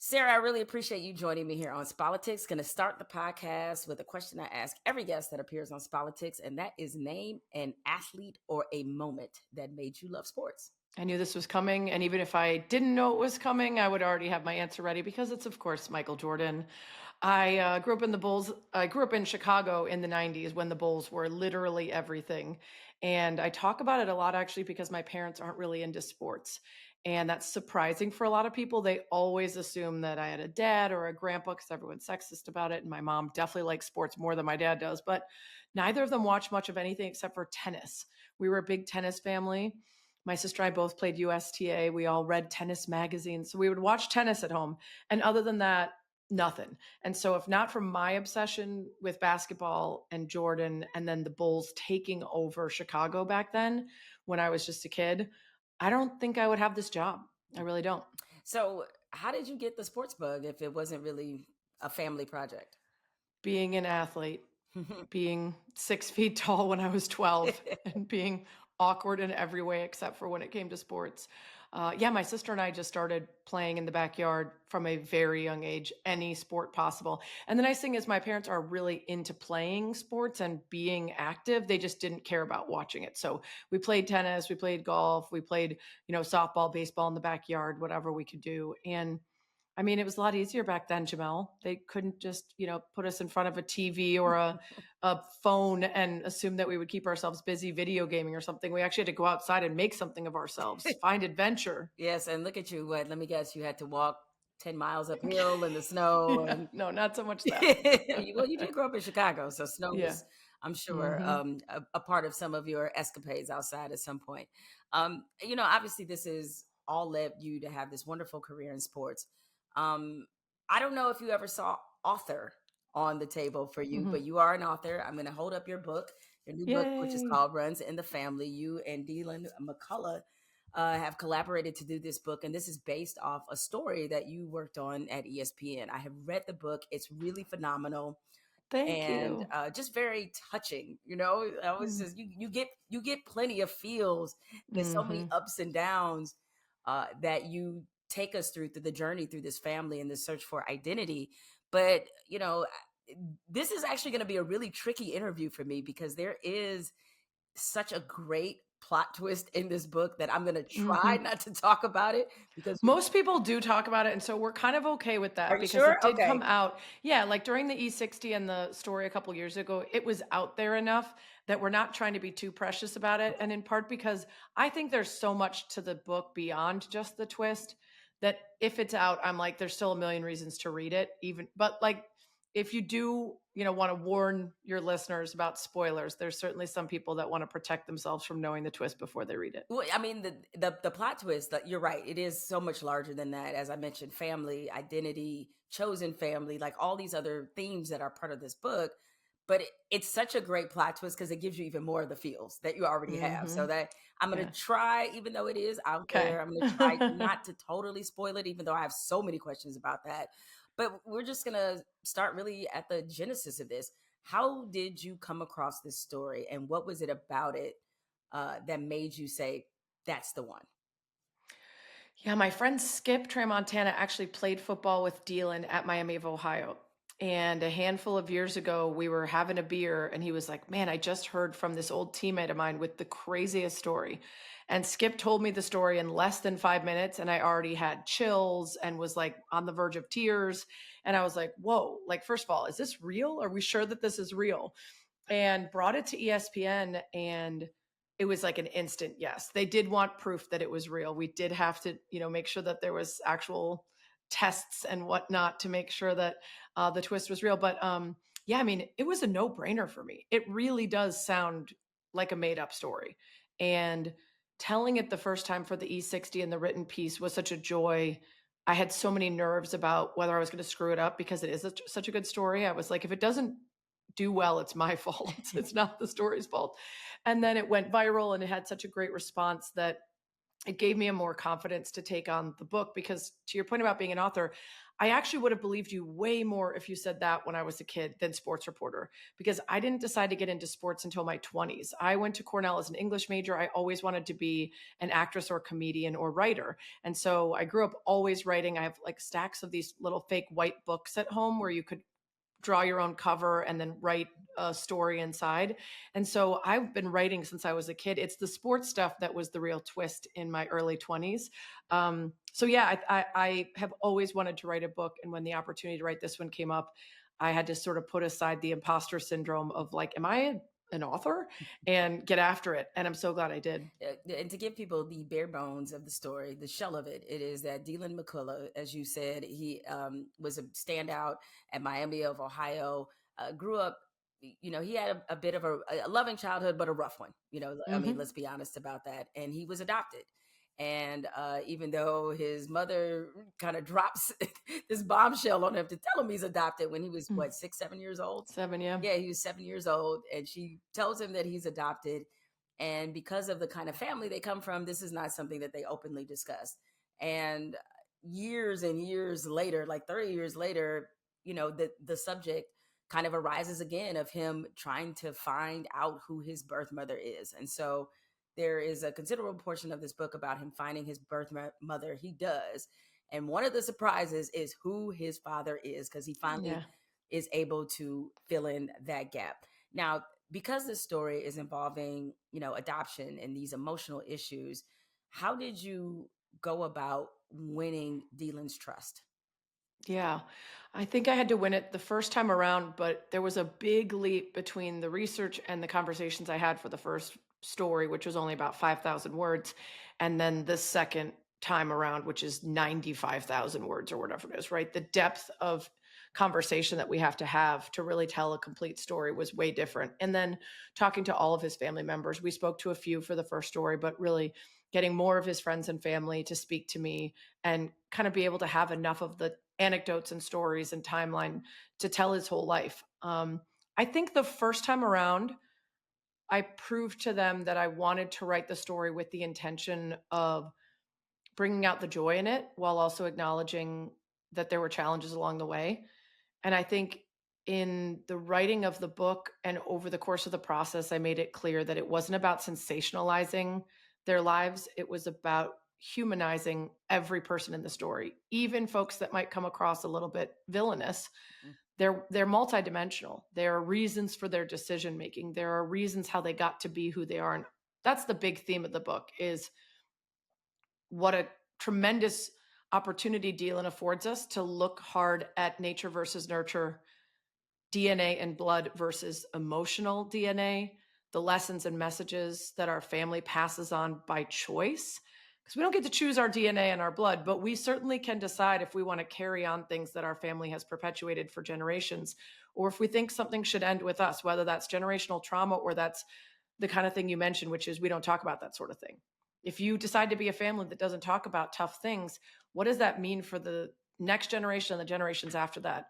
Sarah, I really appreciate you joining me here on Spolitics. Going to start the podcast with a question I ask every guest that appears on Spolitics, and that is name an athlete or a moment that made you love sports. I knew this was coming, and even if I didn't know it was coming, I would already have my answer ready because it's, of course, Michael Jordan. I grew up in the Bulls. I grew up in Chicago in the 90s when the Bulls were literally everything. And I talk about it a lot actually because my parents aren't really into sports. And that's surprising for a lot of people. They always assume that I had a dad or a grandpa because everyone's sexist about it. And my mom definitely likes sports more than my dad does. But neither of them watch much of anything except for tennis. We were a big tennis family. My sister and I both played USTA. We all read tennis magazines. So we would watch tennis at home. And other than that, nothing. And so, if not for my obsession with basketball and Jordan, and then the Bulls taking over Chicago back then when I was just a kid, I don't think I would have this job. I really don't. So, how did you get the sports bug if it wasn't really a family project? Being an athlete, being 6 feet tall when I was 12, and being awkward in every way except for when it came to sports. Yeah, my sister and I just started playing in the backyard from a very young age, any sport possible. And the nice thing is, my parents are really into playing sports and being active. They just didn't care about watching it. So we played tennis, we played golf, we played, softball, baseball in the backyard, whatever we could do. And I mean, it was a lot easier back then, Jamel. They couldn't just, put us in front of a TV or a phone and assume that we would keep ourselves busy video gaming or something. We actually had to go outside and make something of ourselves, find adventure. Yes, and look at you. What? Let me guess. You had to walk 10 miles uphill in the snow, Yeah, and no, not so much that. you did grow up in Chicago, so snow Yeah. was, I'm sure, Hmm. a part of some of your escapades outside at some point. Obviously, this is all led you to have this wonderful career in sports. Um, I don't know if you ever saw author on the table for you, Hmm. but you are an author. I'm going to hold up your new book, which is Yay. called Runs in the Family. You and Deland McCullough have collaborated to do this book, and this is based off a story that you worked on at ESPN. I have read the book; it's really phenomenal Thank and you. just very touching. I was just you get plenty of feels. There's so many Mm-hmm. ups and downs that you take us through the journey through this family and the search for identity. But this is actually going to be a really tricky interview for me because there is such a great plot twist in this book that I'm going to try Hmm. not to talk about it because Most people do talk about it, and so we're kind of okay with are that you because sure? it did Okay. come out. Yeah, like during the E60 and the story a couple years ago, it was out there enough that we're not trying to be too precious about it. And in part because I think there's so much to the book beyond just the twist that if it's out, I'm like, there's still a million reasons to read it, even, but like, if you do, want to warn your listeners about spoilers, there's certainly some people that want to protect themselves from knowing the twist before they read it. Well, I mean, the plot twist, that you're right, it is so much larger than that. As I mentioned, family, identity, chosen family, like all these other themes that are part of this book. But it's such a great plot twist because it gives you even more of the feels that you already have. So Hmm. that I'm going to Yeah. try, even though it is out Okay. there, I'm going to try not to totally spoil it, even though I have so many questions about that. But we're just going to start really at the genesis of this. How did you come across this story and what was it about it that made you say, that's the one? Yeah, my friend Skip Tramontana actually played football with Deland at Miami of Ohio. And a handful of years ago, we were having a beer, and he was like, "Man, I just heard from this old teammate of mine with the craziest story." And Skip told me the story in less than 5 minutes, and I already had chills and was like on the verge of tears. And I was like, "Whoa, like, first of all, is this real? Are we sure that this is real?" And brought it to ESPN, and it was like an instant yes. They did want proof that it was real. We did have to, make sure that there was actual tests and whatnot to make sure that the twist was real. But yeah, I mean, it was a no brainer for me. It really does sound like a made up story. And telling it the first time for the E60 and the written piece was such a joy. I had so many nerves about whether I was going to screw it up because it is such a good story. I was like, if it doesn't do well, it's my fault. It's not the story's fault. And then it went viral and it had such a great response that it gave me a more confidence to take on the book because to your point about being an author, I actually would have believed you way more if you said that when I was a kid than sports reporter because I didn't decide to get into sports until my 20s. I went to Cornell as an English major. I always wanted to be an actress or comedian or writer. And so I grew up always writing. I have like stacks of these little fake white books at home where you could draw your own cover and then write a story inside. And so I've been writing since I was a kid. It's the sports stuff that was the real twist in my early 20s. So yeah, I have always wanted to write a book. And when the opportunity to write this one came up, I had to sort of put aside the imposter syndrome of like, am I an author and get after it? And I'm so glad I did. And to give people the bare bones of the story, the shell of it, it is that Deland McCullough, as you said, he was a standout at Miami of Ohio, grew up. He had a bit of a loving childhood, but a rough one. I mean, Hmm. let's be honest about that. And he was adopted. And even though his mother kind of drops this bombshell on him to tell him he's adopted when he was, what, 6, 7 years old? 7, yeah. Yeah, he was 7 years old, and she tells him that he's adopted. And because of the kind of family they come from, this is not something that they openly discuss. And years and years later, like 30 years later, the subject kind of arises again of him trying to find out who his birth mother is. And so there is a considerable portion of this book about him finding his birth mother. He does. And one of the surprises is who his father is, because he finally Yeah. is able to fill in that gap. Now, because this story is involving, adoption and these emotional issues, how did you go about winning Dealin's trust? Yeah. I think I had to win it the first time around, but there was a big leap between the research and the conversations I had for the first story, which was only about 5,000 words, and then the second time around, which is 95,000 words or whatever it is, right? The depth of conversation that we have to really tell a complete story was way different. And then talking to all of his family members, we spoke to a few for the first story, but really getting more of his friends and family to speak to me and kind of be able to have enough of the anecdotes and stories and timeline to tell his whole life. I think the first time around, I proved to them that I wanted to write the story with the intention of bringing out the joy in it while also acknowledging that there were challenges along the way. And I think in the writing of the book and over the course of the process, I made it clear that it wasn't about sensationalizing their lives. It was about humanizing every person in the story, even folks that might come across a little bit villainous. Mm. They're multidimensional. There are reasons for their decision making. There are reasons how they got to be who they are. And that's the big theme of the book is what a tremendous opportunity Dealing affords us to look hard at nature versus nurture, DNA and blood versus emotional DNA, the lessons and messages that our family passes on by choice. Because we don't get to choose our DNA and our blood, but we certainly can decide if we want to carry on things that our family has perpetuated for generations, or if we think something should end with us, whether that's generational trauma or that's the kind of thing you mentioned, which is we don't talk about that sort of thing. If you decide to be a family that doesn't talk about tough things, what does that mean for the next generation and the generations after that?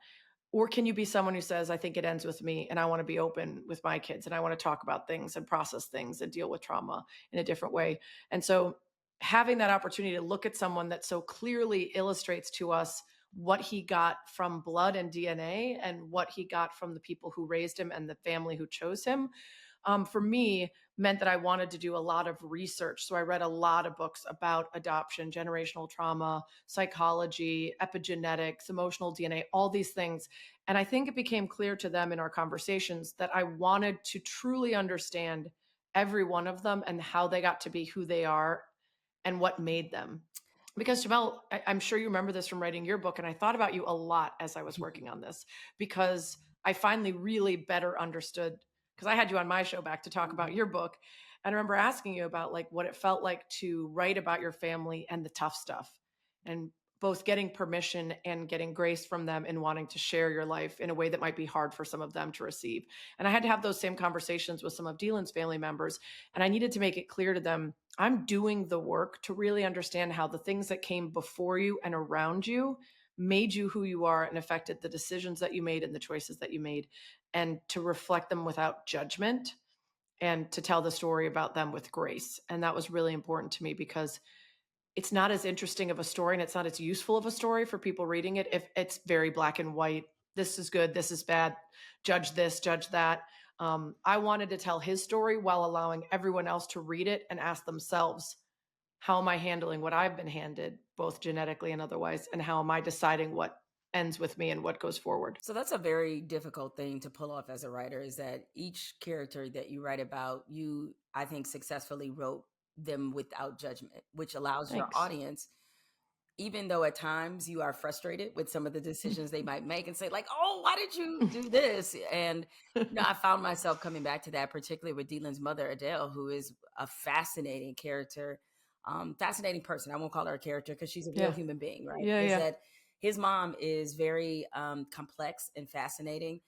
Or can you be someone who says, I think it ends with me and I want to be open with my kids and I want to talk about things and process things and deal with trauma in a different way? And so having that opportunity to look at someone that so clearly illustrates to us what he got from blood and DNA and what he got from the people who raised him and the family who chose him, for me meant that I wanted to do a lot of research. So I read a lot of books about adoption, generational trauma, psychology, epigenetics, emotional DNA, all these things. And I think it became clear to them in our conversations that I wanted to truly understand every one of them and how they got to be who they are and what made them. Because Jamel, I'm sure you remember this from writing your book, and I thought about you a lot as I was working on this because I finally really better understood because I had you on my show back to talk about Mhm. your book. And I remember asking you about like what it felt like to write about your family and the tough stuff and both getting permission and getting grace from them and wanting to share your life in a way that might be hard for some of them to receive. And I had to have those same conversations with some of Dealin's family members. And I needed to make it clear to them, I'm doing the work to really understand how the things that came before you and around you made you who you are and affected the decisions that you made and the choices that you made, and to reflect them without judgment and to tell the story about them with grace. And that was really important to me because it's not as interesting of a story and it's not as useful of a story for people reading it if it's very black and white. This is good, this is bad, judge this, judge that. I wanted to tell his story while allowing everyone else to read it and ask themselves, how am I handling what I've been handed, both genetically and otherwise? And how am I deciding what ends with me and what goes forward? So that's a very difficult thing to pull off as a writer, is that each character that you write about, you, I think, successfully wrote them without judgment, which allows your Thanks. audience, even though at times you are frustrated with some of the decisions they might make and say like, "Oh, why did you do this?" And I found myself coming back to that, particularly with Deland's mother, Adele, who is a fascinating character, fascinating person. I won't call her a character because she's a real Yeah. human being, right? Yeah. Is Yeah. that his mom is very complex and fascinating.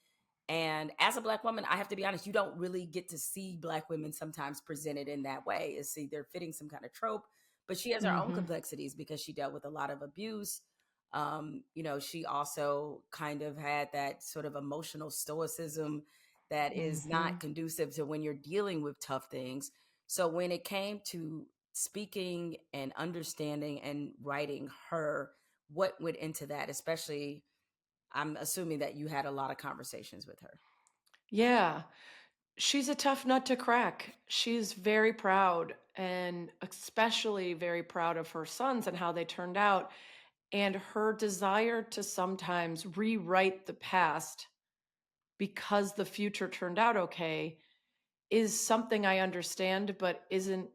And as a Black woman, I have to be honest, you don't really get to see Black women sometimes presented in that way. It's either fitting some kind of trope, but she has her own Hmm. complexities because she dealt with a lot of abuse. She also kind of had that sort of emotional stoicism that is not Hmm. conducive to when you're dealing with tough things. So when it came to speaking and understanding and writing her, what went into that, especially I'm assuming that you had a lot of conversations with her. Yeah. She's a tough nut to crack. She's very proud and especially very proud of her sons and how they turned out. And her desire to sometimes rewrite the past because the future turned out okay is something I understand, but isn't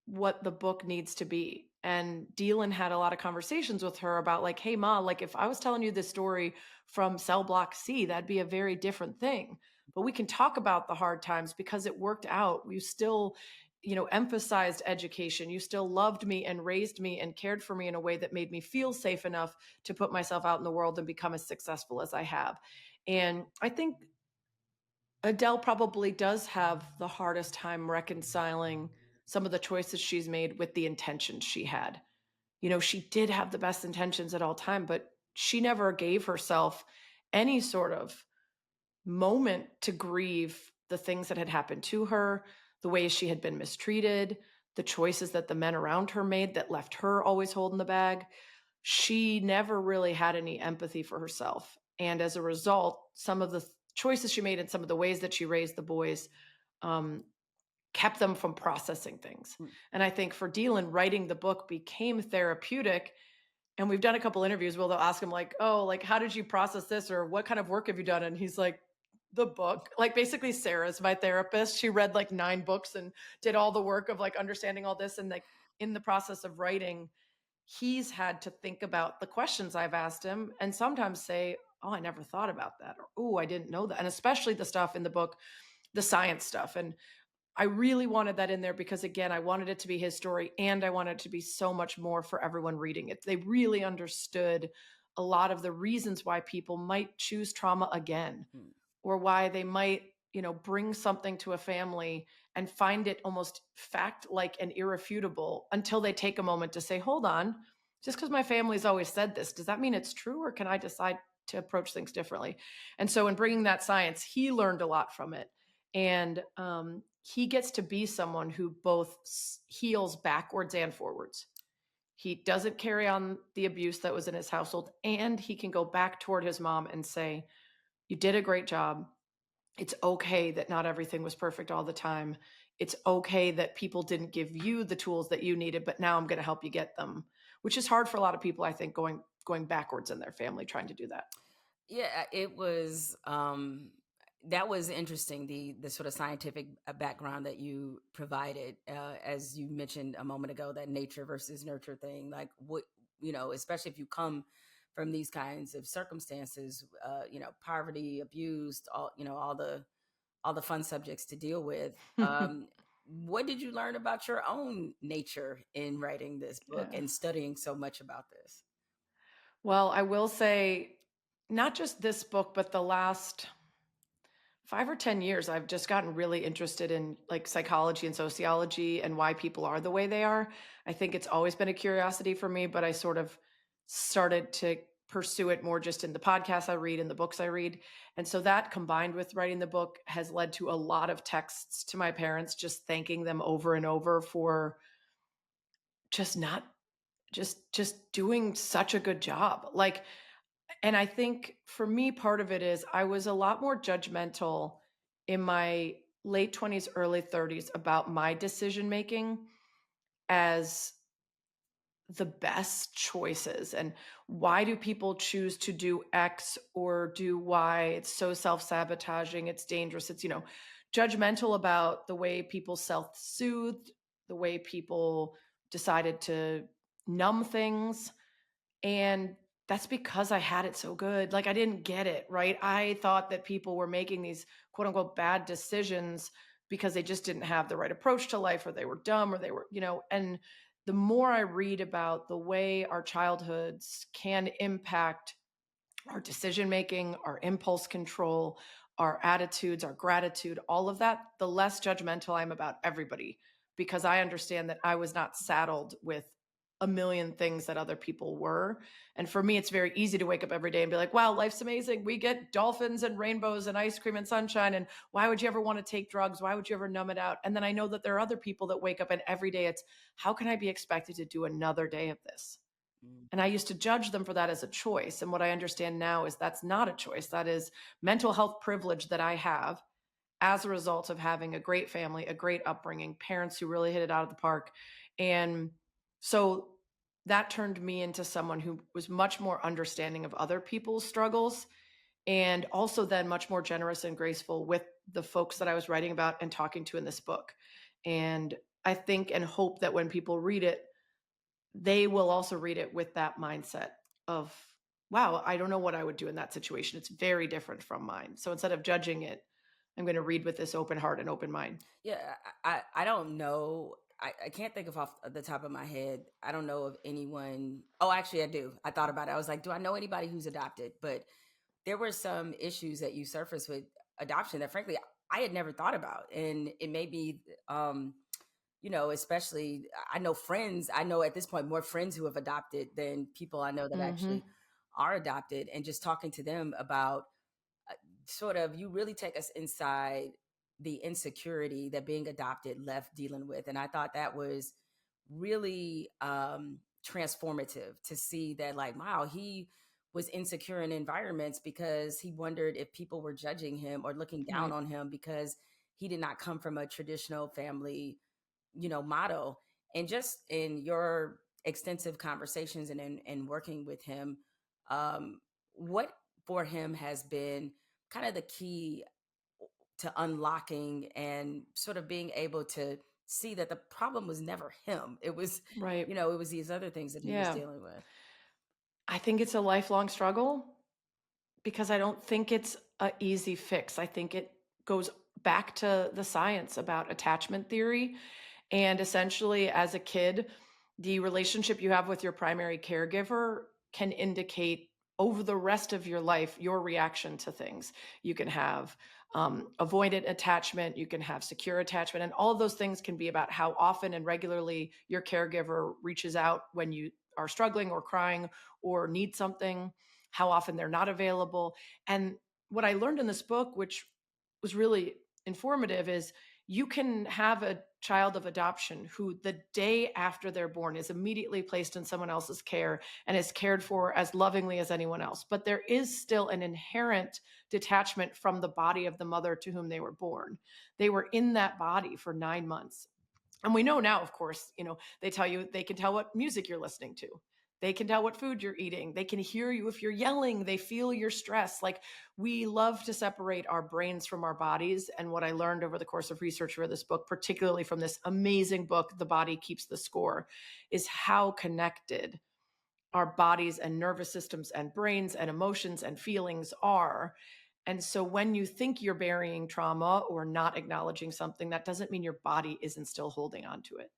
what the book needs to be. And Dealin had a lot of conversations with her about like, hey ma, like if I was telling you this story from cell block C, that'd be a very different thing. But we can talk about the hard times because it worked out. You still, emphasized education. You still loved me and raised me and cared for me in a way that made me feel safe enough to put myself out in the world and become as successful as I have. And I think Adele probably does have the hardest time reconciling some of the choices she's made with the intentions she had. She did have the best intentions at all time, but she never gave herself any sort of moment to grieve the things that had happened to her, the ways she had been mistreated, the choices that the men around her made that left her always holding the bag. She never really had any empathy for herself. And as a result, some of the choices she made and some of the ways that she raised the boys um, kept them from processing things. Mm. And I think for Dealin, writing the book became therapeutic. And we've done a couple interviews where they'll ask him, like, oh, like, how did you process this? Or what kind of work have you done? And he's like, the book. Like, basically, Sarah's my therapist. She read like 9 books and did all the work of like understanding all this. And like in the process of writing, he's had to think about the questions I've asked him and sometimes say, oh, I never thought about that. Or, oh, I didn't know that. And especially the stuff in the book, the science stuff. And I really wanted that in there because, again, I wanted it to be his story and I wanted it to be so much more for everyone reading it. They really understood a lot of the reasons why people might choose trauma again Mm. or why they might, bring something to a family and find it almost fact like and irrefutable until they take a moment to say, hold on, just because my family's always said this, does that mean it's true or can I decide to approach things differently? And so, in bringing that science, he learned a lot from it. And he gets to be someone who both heals backwards and forwards. He doesn't carry on the abuse that was in his household, and he can go back toward his mom and say, you did a great job. It's okay that not everything was perfect all the time. It's okay that people didn't give you the tools that you needed, but now I'm going to help you get them, which is hard for a lot of people, I think, going backwards in their family trying to do that. Yeah, it was that was interesting, the sort of scientific background that you provided, as you mentioned a moment ago, that nature versus nurture thing. Like what, especially if you come from these kinds of circumstances, poverty, abuse, all the fun subjects to deal with. What did you learn about your own nature in writing this book Yeah. and studying so much about this? Well, I will say, not just this book, but the last 5 or 10 years, I've just gotten really interested in like psychology and sociology and why people are the way they are. I think it's always been a curiosity for me, but I sort of started to pursue it more just in the podcasts I read and the books I read. And so that combined with writing the book has led to a lot of texts to my parents, just thanking them over and over for just not just doing such a good job. Like, and I think for me, part of it is I was a lot more judgmental in my late 20s, early 30s about my decision making as the best choices and why do people choose to do X or do Y? It's so self-sabotaging, it's dangerous, it's, judgmental about the way people self-soothed, the way people decided to numb things. And that's because I had it so good. Like, I didn't get it, right? I thought that people were making these quote unquote bad decisions because they just didn't have the right approach to life, or they were dumb, or they were, and the more I read about the way our childhoods can impact our decision making, our impulse control, our attitudes, our gratitude, all of that, the less judgmental I'm about everybody, because I understand that I was not saddled with a million things that other people were. And for me, it's very easy to wake up every day and be like, wow, life's amazing. We get dolphins and rainbows and ice cream and sunshine. And why would you ever want to take drugs? Why would you ever numb it out? And then I know that there are other people that wake up and every day it's, how can I be expected to do another day of this? Mm. And I used to judge them for that as a choice. And what I understand now is that's not a choice. That is mental health privilege that I have as a result of having a great family, a great upbringing, parents who really hit it out of the park. And so that turned me into someone who was much more understanding of other people's struggles, and also then much more generous and graceful with the folks that I was writing about and talking to in this book. And I think and hope that when people read it, they will also read it with that mindset of, wow, I don't know what I would do in that situation. It's very different from mine. So instead of judging it, I'm going to read with this open heart and open mind. Yeah, I don't know. I can't think of off the top of my head. I don't know of anyone. Oh, actually, I do. I thought about it. I was like, do I know anybody who's adopted? But there were some issues that you surfaced with adoption that, frankly, I had never thought about, and it may be, especially I know friends. I know at this point more friends who have adopted than people I know that Hmm. actually are adopted, and just talking to them about sort of you really take us inside the insecurity that being adopted left dealing with. And I thought that was really transformative to see that, like, wow, he was insecure in environments because he wondered if people were judging him or looking down Right. on him because he did not come from a traditional family, model. And just in your extensive conversations and in working with him, what for him has been kind of the key to unlocking and sort of being able to see that the problem was never him. It was, Right. it was these other things that he was Yeah. dealing with. I think it's a lifelong struggle because I don't think it's a easy fix. I think it goes back to the science about attachment theory. And essentially, as a kid, the relationship you have with your primary caregiver can indicate over the rest of your life your reaction to things. You can have avoidant attachment, you can have secure attachment, and all of those things can be about how often and regularly your caregiver reaches out when you are struggling or crying or need something, how often they're not available. And what I learned in this book, which was really informative, is you can have a child of adoption who the day after they're born is immediately placed in someone else's care and is cared for as lovingly as anyone else. But there is still an inherent detachment from the body of the mother to whom they were born. They were in that body for 9 months. And we know now, of course, they tell you they can tell what music you're listening to. They can tell what food you're eating. They can hear you if you're yelling. They feel your stress. Like, we love to separate our brains from our bodies. And what I learned over the course of research for this book, particularly from this amazing book, The Body Keeps the Score, is how connected our bodies and nervous systems and brains and emotions and feelings are. And so when you think you're burying trauma or not acknowledging something, that doesn't mean your body isn't still holding on to it.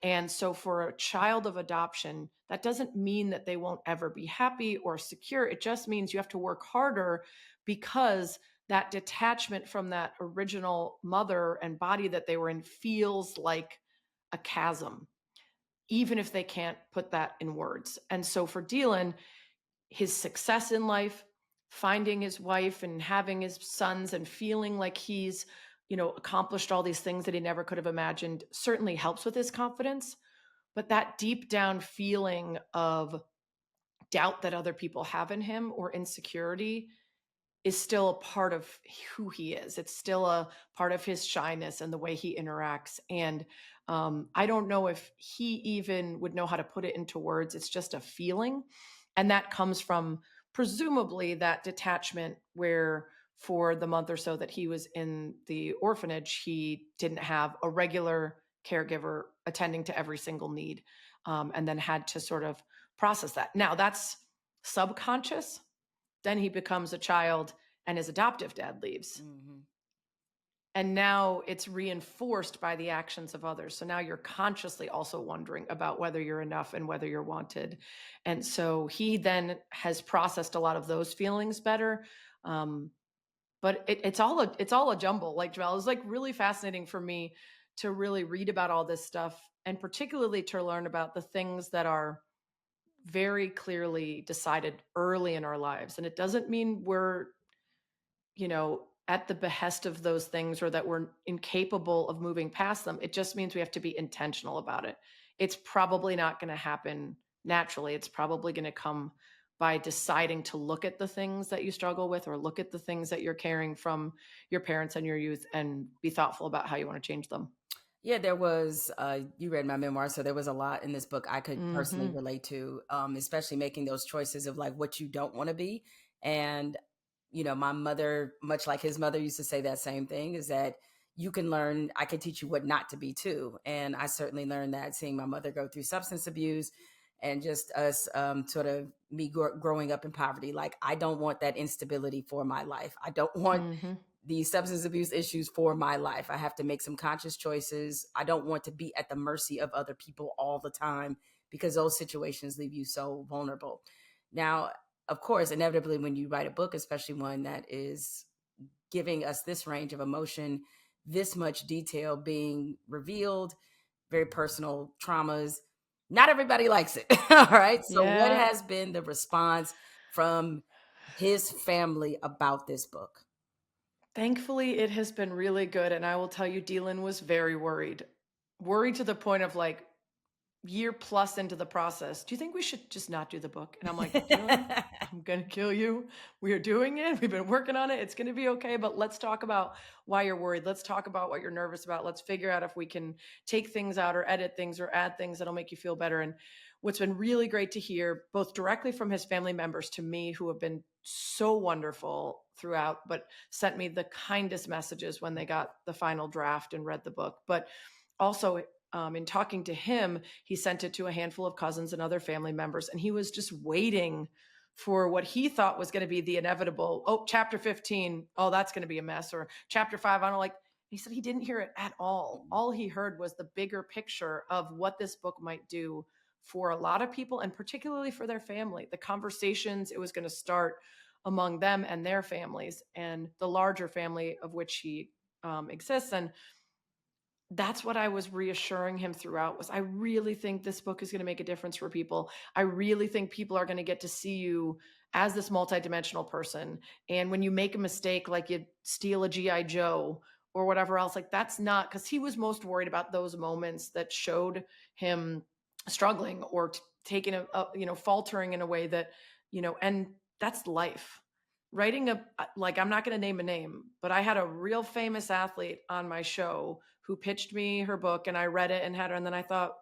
And so for a child of adoption, that doesn't mean that they won't ever be happy or secure. It just means you have to work harder, because that detachment from that original mother and body that they were in feels like a chasm, even if they can't put that in words. And so for Deland, his success in life, finding his wife and having his sons and feeling like he's, accomplished all these things that he never could have imagined, certainly helps with his confidence. But that deep down feeling of doubt that other people have in him or insecurity is still a part of who he is. It's still a part of his shyness and the way he interacts. And I don't know if he even would know how to put it into words. It's just a feeling. And that comes from presumably that detachment where for the month or so that he was in the orphanage, he didn't have a regular caregiver attending to every single need, and then had to sort of process that. Now, that's subconscious. Then he becomes a child and his adoptive dad leaves. Hmm. And now it's reinforced by the actions of others. So now you're consciously also wondering about whether you're enough and whether you're wanted. And so he then has processed a lot of those feelings better. Um, but it's all a jumble. Like Jemele, it's like really fascinating for me to really read about all this stuff, and particularly to learn about the things that are very clearly decided early in our lives. And it doesn't mean we're, at the behest of those things or that we're incapable of moving past them. It just means we have to be intentional about it. It's probably not going to happen naturally. It's probably going to come by deciding to look at the things that you struggle with or look at the things that you're carrying from your parents and your youth and be thoughtful about how you want to change them. Yeah, there was, you read my memoir, so there was a lot in this book I could personally Mhm. relate to, especially making those choices of like what you don't want to be. And, my mother, much like his mother, used to say that same thing, is that you can learn, I can teach you what not to be too. And I certainly learned that seeing my mother go through substance abuse and just us, sort of me growing up in poverty. Like, I don't want that instability for my life. I don't want Mhm. the substance abuse issues for my life. I have to make some conscious choices. I don't want to be at the mercy of other people all the time because those situations leave you so vulnerable. Now, of course, inevitably, when you write a book, especially one that is giving us this range of emotion, this much detail being revealed, very personal traumas, not everybody likes it. All right. So, what Yeah. has been the response from his family about this book? Thankfully, it has been really good. And I will tell you, Deland was very worried. Worried to the point of like, year plus into the process, do you think we should just not do the book? And I'm like, Dylan, I'm going to kill you. We are doing it. We've been working on it. It's going to be okay. But let's talk about why you're worried. Let's talk about what you're nervous about. Let's figure out if we can take things out or edit things or add things that'll make you feel better. And what's been really great to hear, both directly from his family members to me, who have been so wonderful throughout, but sent me the kindest messages when they got the final draft and read the book. But also, in talking to him, he sent it to a handful of cousins and other family members, and he was just waiting for what he thought was going to be the inevitable. Oh, chapter 15. Oh, that's going to be a mess. Or chapter 5. I don't like. He said he didn't hear it at all. All he heard was the bigger picture of what this book might do for a lot of people, and particularly for their family. The conversations it was going to start among them and their families, and the larger family of which he exists. And that's what I was reassuring him throughout was I really think this book is going to make a difference for people. I really think people are going to get to see you as this multidimensional person. And when you make a mistake, like you steal a GI Joe or whatever else, like that's not, because he was most worried about those moments that showed him struggling or taking faltering in a way that, and that's life. Writing like, I'm not going to name a name, but I had a real famous athlete on my show who pitched me her book, and I read it and had her. And then I thought,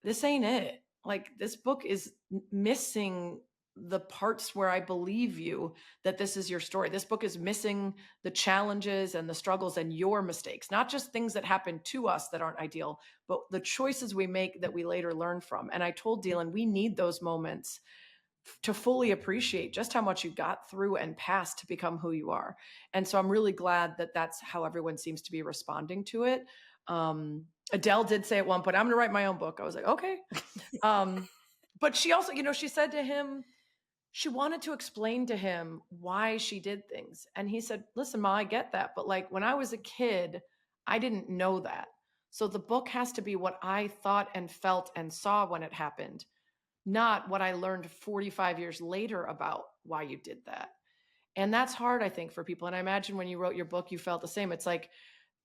this ain't it. Like, this book is missing the parts where I believe you that this is your story. This book is missing the challenges and the struggles and your mistakes, not just things that happen to us that aren't ideal, but the choices we make that we later learn from. And I told Dylan, we need those moments to fully appreciate just how much you got through and past to become who you are. And so I'm really glad that that's how everyone seems to be responding to it. Adele did say at one point, I'm going to write my own book. I was like, okay. um, but she also, she said to him, she wanted to explain to him why she did things. And he said, listen, Ma, I get that. But like when I was a kid, I didn't know that. So the book has to be what I thought and felt and saw when it happened, not what I learned 45 years later about why you did that. And that's hard, I think, for people. And I imagine when you wrote your book, you felt the same. It's like,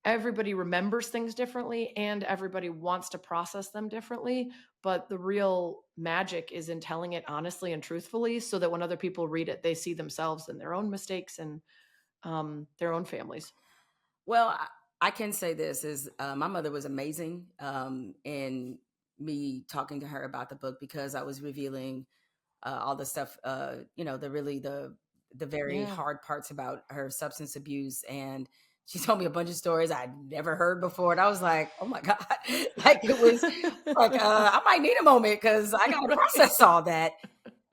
everybody remembers things differently and everybody wants to process them differently. But the real magic is in telling it honestly and truthfully so that when other people read it, they see themselves in their own mistakes and their own families. Well, I can say this is my mother was amazing in me talking to her about the book because I was revealing all the stuff, the very Yeah. hard parts about her substance abuse, and she told me a bunch of stories I'd never heard before, and I was like, oh my god, like it was like I might need a moment because I got to Right. process all that.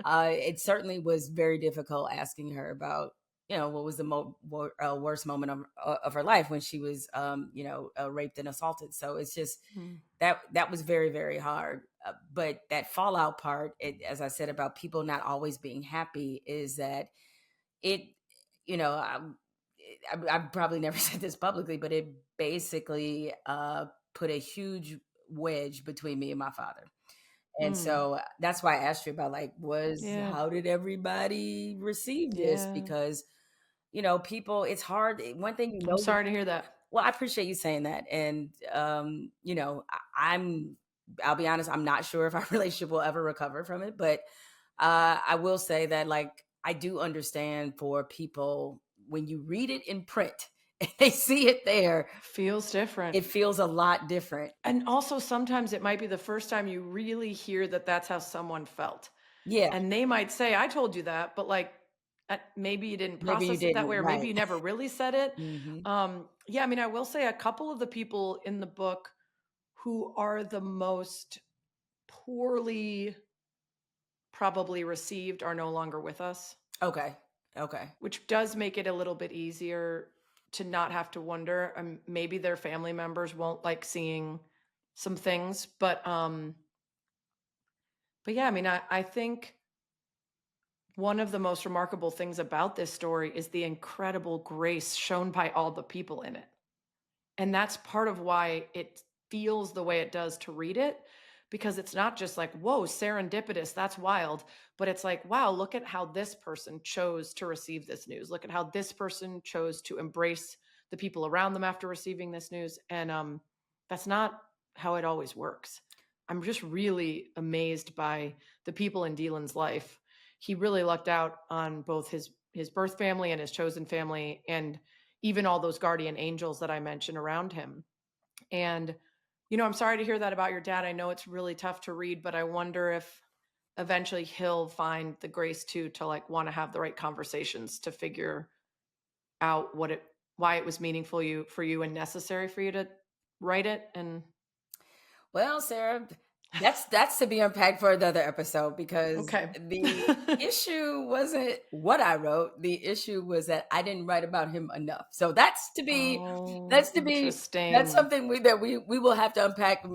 It certainly was very difficult asking her about, what was the worst moment of her life when she was, raped and assaulted. So it's just Mm. that was very, very hard. But that fallout part, as I said about people not always being happy, is that it, you know, I've probably never said this publicly, but it basically put a huge wedge between me and my father. And Mm. so that's why I asked you about like was Yeah. how did everybody receive this? Yeah. Because people, it's hard. One thing I'm sorry to hear that. well, I appreciate you saying that. And I'll be honest, I'm not sure if our relationship will ever recover from it, but I will say that like I do understand for people when you read it in print and they see it there, Feels different. it feels a lot different. And also, sometimes it might be the first time you really hear that that's how someone felt. Yeah, And they might say, I told you that, but like, maybe you didn't maybe you process it that didn't, way, or maybe right? you never really said it. Hmm. Yeah, I mean, I will say a couple of the people in the book who are the most poorly probably received are no longer with us, Okay, okay. which does make it a little bit easier to not have to wonder. Maybe their family members won't like seeing some things, but yeah, I mean, I think one of the most remarkable things about this story is the incredible grace shown by all the people in it. And that's part of why it feels the way it does to read it, because it's not just like, whoa, serendipitous, that's wild. But it's like, wow, look at how this person chose to receive this news. Look at how this person chose to embrace the people around them after receiving this news. And that's not how it always works. I'm just really amazed by the people in Deland's life. He really lucked out on both his birth family and his chosen family, and even all those guardian angels that I mentioned around him. And, I'm sorry to hear that about your dad. I know it's really tough to read, but I wonder if eventually he'll find the grace too to like want to have the right conversations to figure out why it was meaningful for you and necessary for you to write it. And Well, Sarah, that's to be unpacked for another episode because okay. the issue wasn't what I wrote. The issue was that I didn't write about him enough. So Oh, that's to be that's interesting. something we will have to unpack.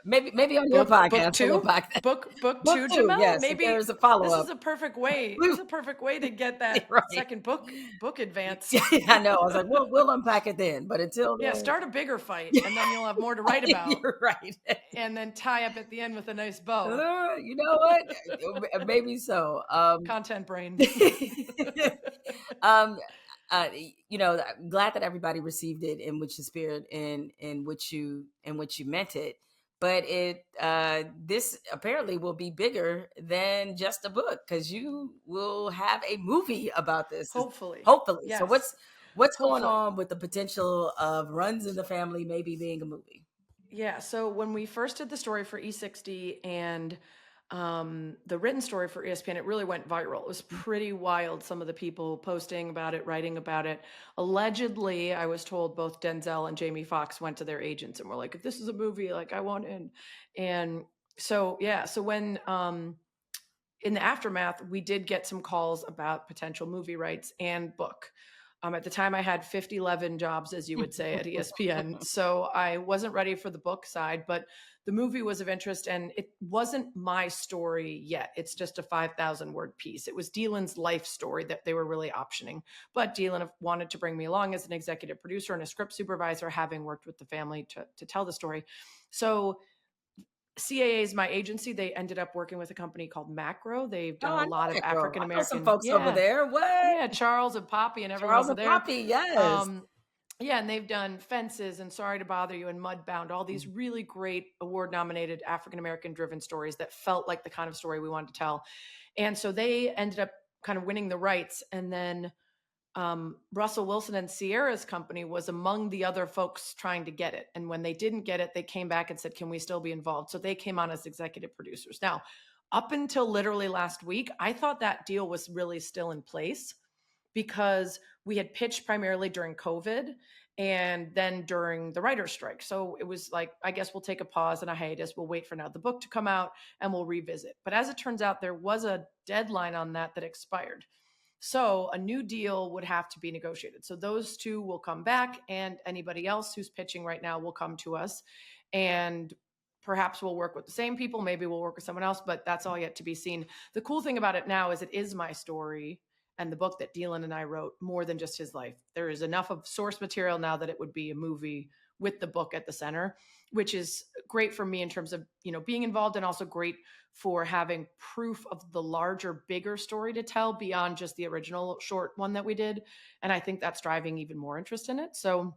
Maybe on your Book podcast we'll 2? unpack that. Book Book 2, two, Jemele? yes. If there Maybe is a follow this up, is a perfect way. This is a perfect way to get that right? second book advance. Yeah, I know. I was like, we'll unpack it then. But until Yeah, then, start a bigger fight, and then you'll have more to write about, you're right. and then tie up at the end with a nice bow. You know what? Maybe so. Content brain. um, I'm glad that everybody received it in which the spirit in which you meant it. But this apparently will be bigger than just a book because you will have a movie about this, Hopefully. hopefully. So Yes. what's going Hopefully. on with the potential of Runs in the Family maybe being a movie? Yeah, so when we first did the story for E60 and the written story for ESPN, it really went viral. It was pretty wild. Some of the people posting about it, writing about it. Allegedly, I was told both Denzel and Jamie Foxx went to their agents and were like, "If this is a movie, like I want in." And so yeah, so when in the aftermath, we did get some calls about potential movie rights and book. At the time, I had 50-11 jobs, as you would say, at ESPN. So I wasn't ready for the book side, but the movie was of interest, and it wasn't my story yet. It's just a 5,000 word piece. It was Deland's life story that they were really optioning. But Deland wanted to bring me along as an executive producer and a script supervisor, having worked with the family to tell the story. So CAA is my agency. They ended up working with a company called Macro. They've Oh, done a I know lot of that girl. African I know some American, folks over yeah, there. What? yeah, Charles and Poppy and everyone Charles over and there. Poppy, yes. Um, Yeah, and they've done Fences and Sorry to Bother You and Mudbound, all these Mhm. really great award nominated African American driven stories that felt like the kind of story we wanted to tell. And so they ended up kind of winning the rights. And then Russell Wilson and Sierra's company was among the other folks trying to get it. And when they didn't get it, they came back and said, "Can we still be involved?" So they came on as executive producers. Now, up until literally last week, I thought that deal was really still in place because we had pitched primarily during COVID and then during the writer's strike. So it was like, I guess we'll take a pause and a hiatus. We'll wait for now the book to come out and we'll revisit. But as it turns out, there was a deadline on that expired. So a new deal would have to be negotiated. So those two will come back, and anybody else who's pitching right now will come to us. And perhaps we'll work with the same people. Maybe we'll work with someone else, but that's all yet to be seen. The cool thing about it now is it is my story and the book that Deland and I wrote more than just his life. There is enough of source material now that it would be a movie with the book at the center, which is great for me in terms of, being involved, and also great for having proof of the larger, bigger story to tell beyond just the original short one that we did. And I think that's driving even more interest in it. So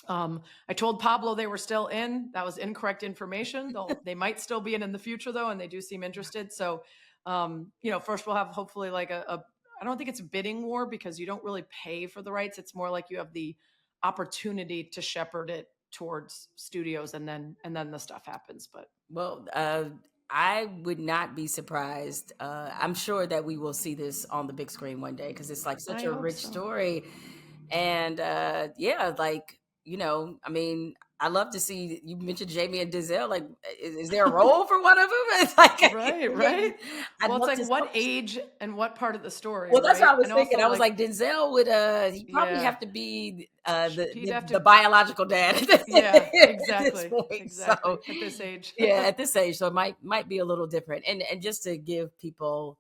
I told Pablo they were still in. That was incorrect information. They might still be in the future though, and they do seem interested. So, first we'll have hopefully like I don't think it's a bidding war because you don't really pay for the rights. It's more like you have the opportunity to shepherd it towards studios, and then the stuff happens. But Well, I would not be surprised. I'm sure that we will see this on the big screen one day because it's like such I a hope rich so. story. And yeah, like, I mean, I love to see you mentioned Jamie and Denzel. Like, is there a role for one of them? It's like, Right, right. I'd Well, it's love like to. what age and what part of the story, Well, that's what right? I was And thinking. also I was like, like, Denzel would he probably yeah, have to be he'd have the to, biological dad yeah, at this exactly, point. So exactly. At this age. yeah, at this age, so it might be a little different. And just to give people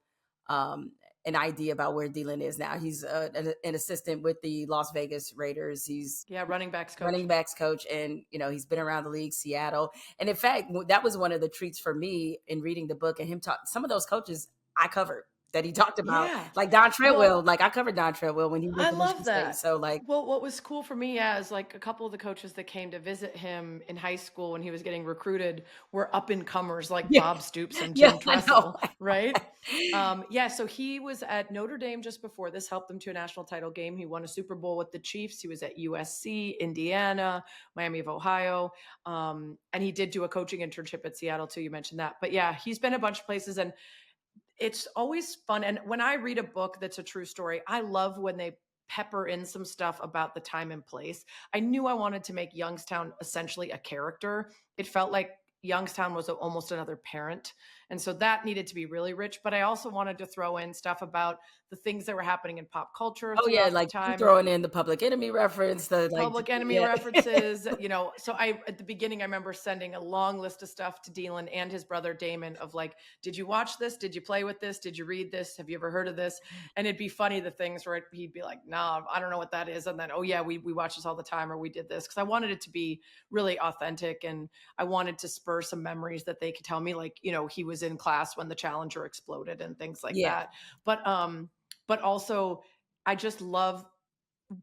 um an idea about where Dealing is now, he's an assistant with the Las Vegas Raiders. He's Yeah, running backs coach. running backs coach, and he's been around the league, Seattle. And in fact, that was one of the treats for me in reading the book and him talk. Some of those coaches I covered that he talked about, Yeah. like Don Treadwell. Well, Like I covered Don Treadwell when he was I in love Michigan State. that. So like, Well, what was cool for me, yeah, is like a couple of the coaches that came to visit him in high school when he was getting recruited were up and comers like yeah, Bob Stoops and yeah, Jim I know. Tressel, right? Yeah, so he was at Notre Dame just before this, helped them to a national title game. He won a Super Bowl with the Chiefs. He was at USC, Indiana, Miami of Ohio, and he did do a coaching internship at Seattle too. You mentioned that, but yeah, he's been a bunch of places, and it's always fun. And when I read a book that's a true story, I love when they pepper in some stuff about the time and place. I knew I wanted to make Youngstown essentially a character. It felt like Youngstown was almost another parent. And so that needed to be really rich. But I also wanted to throw in stuff about the things that were happening in pop culture Oh yeah, throughout the like you time. throwing in the Public Enemy reference, the like, Public Enemy yeah. references, so I at the beginning I remember sending a long list of stuff to Dealan and his brother Damon of like, did you watch this? Did you play with this? Did you read this? Have you ever heard of this? And it'd be funny the things where he'd be like, nah, I don't know what that is. And then, oh yeah, we watch this all the time, or we did this. Cause I wanted it to be really authentic, and I wanted to spur some memories that they could tell me, like, he was in class when the Challenger exploded and things like Yeah. that. But also I just love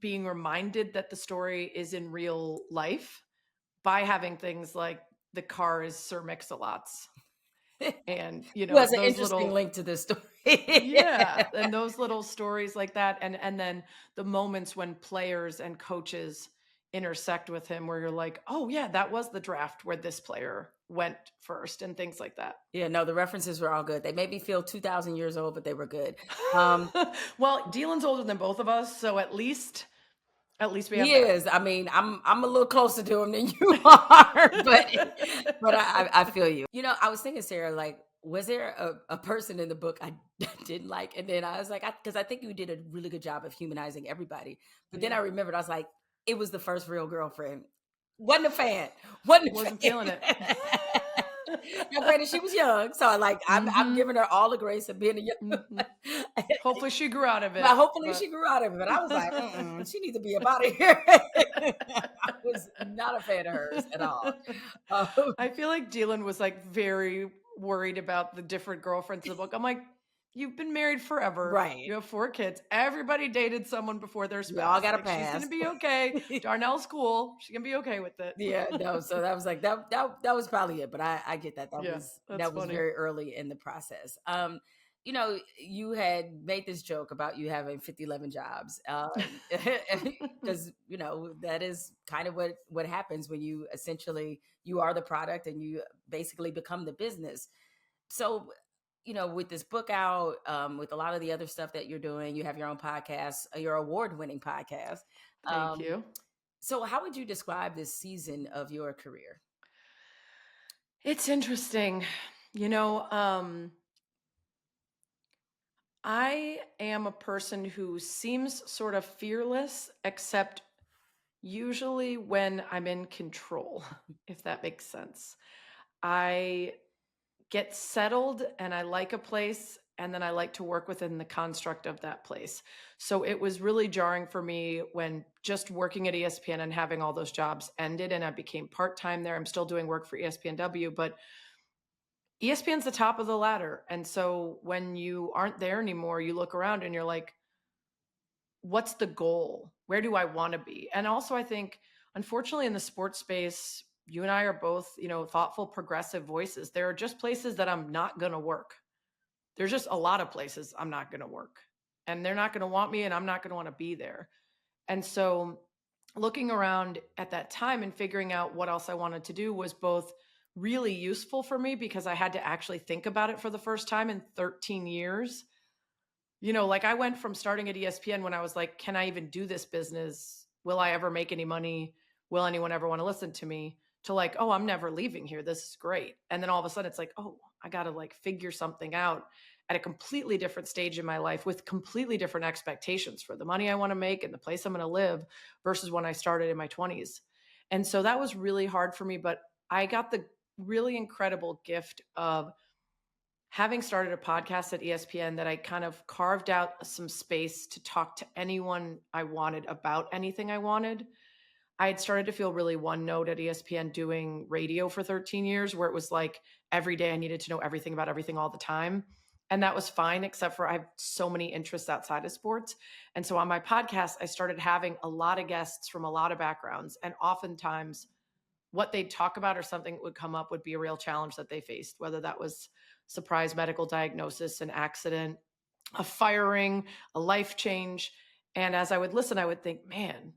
being reminded that the story is in real life by having things like the car is Sir Mix-a-Lot's, and Who has an those interesting little, link to this story. yeah, and those little stories like that, and then the moments when players and coaches intersect with him where you're like, oh yeah, that was the draft where this player went first, and things like that. Yeah, no, the references were all good. They made me feel 2,000 years old, but they were good. Um, Well, Dylan's older than both of us, so at least we he have that. is. I mean, I'm a little closer to him than you are, but I feel you. I was thinking, Sarah, like, was there a person in the book I didn't like? And then I was like, because I think you did a really good job of humanizing everybody. But then Yeah, I remembered, I was like, it was the first real girlfriend. Wasn't a fan. Wasn't a wasn't feeling it. fan. Now, granted, she was young, so I'm Hmm. giving her all the grace of being a young. Hmm. Hopefully she grew out of it, But hopefully but she grew out of it. But I was like, she needs to be up out of here. I was not a fan of hers at all. Um, I feel like Dylan was like very worried about the different girlfriends in the book. I'm like, You've been married forever. Right. You have 4 kids. Everybody dated someone before their We all spouse. got a Like, she's gonna pass. be okay. Darnell's cool. She's gonna be okay with it. Yeah, no, so that was like that was probably it, but I get that. Yeah, that's That was funny. very early in the process. You had made this joke about you having 50, 11 jobs. Because that is kind of what happens when you essentially you are the product and you basically become the business. So, with this book out, with a lot of the other stuff that you're doing, you have your own podcast, your award-winning podcast. Thank Um, you. so how would you describe this season of your career? It's interesting. You know, I am a person who seems sort of fearless, except usually when I'm in control, if that makes sense. I get settled and I like a place and then I like to work within the construct of that place. So it was really jarring for me when just working at ESPN and having all those jobs ended and I became part-time there. I'm still doing work for ESPNW, but ESPN's the top of the ladder. And so when you aren't there anymore, you look around and you're like, what's the goal? Where do I want to be? And also, I think, unfortunately, in the sports space, you and I are both, thoughtful, progressive voices. There are just places that I'm not going to work. There's just a lot of places I'm not going to work. And they're not going to want me, and I'm not going to want to be there. And so, looking around at that time and figuring out what else I wanted to do was both really useful for me because I had to actually think about it for the first time in 13 years. Like I went from starting at ESPN when I was like, can I even do this business? Will I ever make any money? Will anyone ever want to listen to me? To like, oh, I'm never leaving here. This is great. And then all of a sudden it's like, oh, I got to like figure something out at a completely different stage in my life with completely different expectations for the money I want to make and the place I'm going to live versus when I started in my 20s. And so that was really hard for me, but I got the really incredible gift of having started a podcast at ESPN that I kind of carved out some space to talk to anyone I wanted about anything I wanted. I had started to feel really one note at ESPN doing radio for 13 years, where it was like every day I needed to know everything about everything all the time. And that was fine, except for I have so many interests outside of sports. And so on my podcast, I started having a lot of guests from a lot of backgrounds. And oftentimes, what they'd talk about or something that would come up would be a real challenge that they faced, whether that was surprise medical diagnosis, an accident, a firing, a life change. And as I would listen, I would think, man,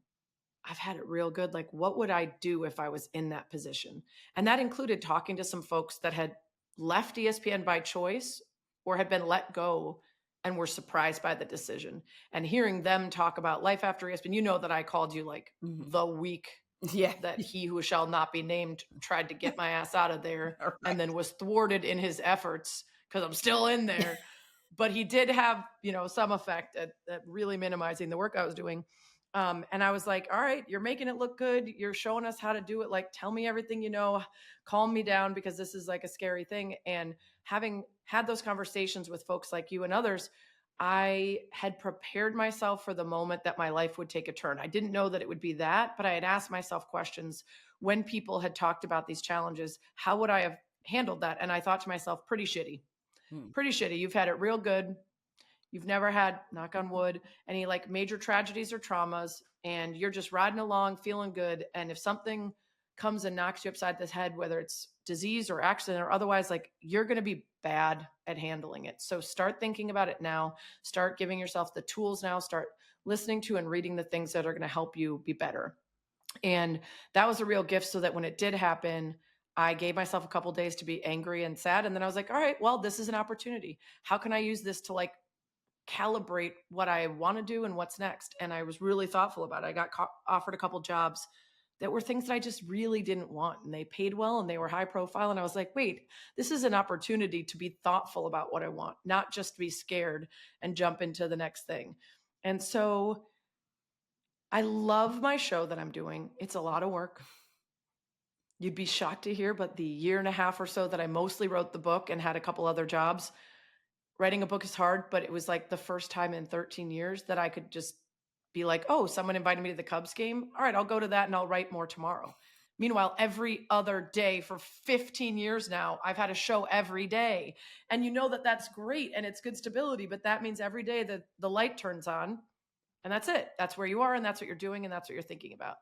I've had it real good. Like, what would I do if I was in that position? And that included talking to some folks that had left ESPN by choice or had been let go and were surprised by the decision. And hearing them talk about life after ESPN, that I called you like Mhm. the week Yeah. that he who shall not be named tried to get my ass out of there All and right. then was thwarted in his efforts because I'm still in there. But he did have, some effect at really minimizing the work I was doing. And I was like, all right, you're making it look good. You're showing us how to do it. Like, tell me everything you know, calm me down because this is like a scary thing. And having had those conversations with folks like you and others, I had prepared myself for the moment that my life would take a turn. I didn't know that it would be that, but I had asked myself questions when people had talked about these challenges. How would I have handled that? And I thought to myself, pretty shitty, Hmm. pretty shitty. You've had it real good. You've never had, knock on wood, any like major tragedies or traumas, and you're just riding along feeling good. And if something comes and knocks you upside the head, whether it's disease or accident or otherwise, like you're going to be bad at handling it. So start thinking about it now. Start giving yourself the tools now. Start listening to and reading the things that are going to help you be better. And that was a real gift so that when it did happen, I gave myself a couple days to be angry and sad. And then I was like, all right, well, this is an opportunity. How can I use this to like calibrate what I want to do and what's next? And I was really thoughtful about it. I got offered a couple jobs that were things that I just really didn't want. And they paid well and they were high profile. And I was like, wait, this is an opportunity to be thoughtful about what I want, not just be scared and jump into the next thing. And so I love my show that I'm doing. It's a lot of work. You'd be shocked to hear, but the year and a half or so that I mostly wrote the book and had a couple other jobs, writing a book is hard, but it was like the first time in 13 years that I could just be like, oh, someone invited me to the Cubs game. All right, I'll go to that and I'll write more tomorrow. Meanwhile, every other day for 15 years now, I've had a show every day. And you know that that's great and it's good stability, but that means every day the light turns on and that's it. That's where you are and that's what you're doing and that's what you're thinking about.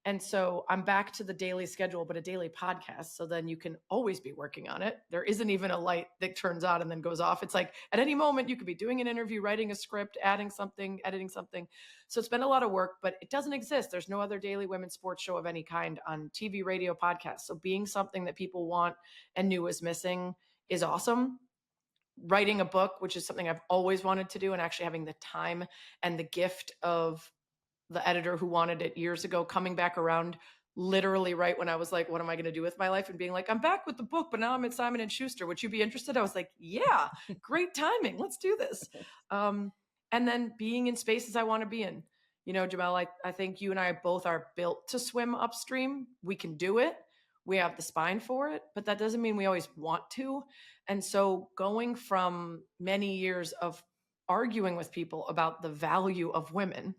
And so I'm back to the daily schedule, but a daily podcast. So then you can always be working on it. There isn't even a light that turns on and then goes off. It's like at any moment you could be doing an interview, writing a script, adding something, editing something. So it's been a lot of work, but it doesn't exist. There's no other daily women's sports show of any kind on TV, radio, podcast. So being something that people want and knew was missing is awesome. Writing a book, which is something I've always wanted to do, and actually having the time and the gift of the editor who wanted it years ago coming back around literally right when I was like, what am I going to do with my life? And being like, I'm back with the book, but now I'm at Simon and Schuster. Would you be interested? I was like, yeah, great timing. Let's do this. And then being in spaces I want to be in. You know, Jemele, I think you and I both are built to swim upstream. We can do it. We have the spine for it, but that doesn't mean we always want to. And so going from many years of arguing with people about the value of women,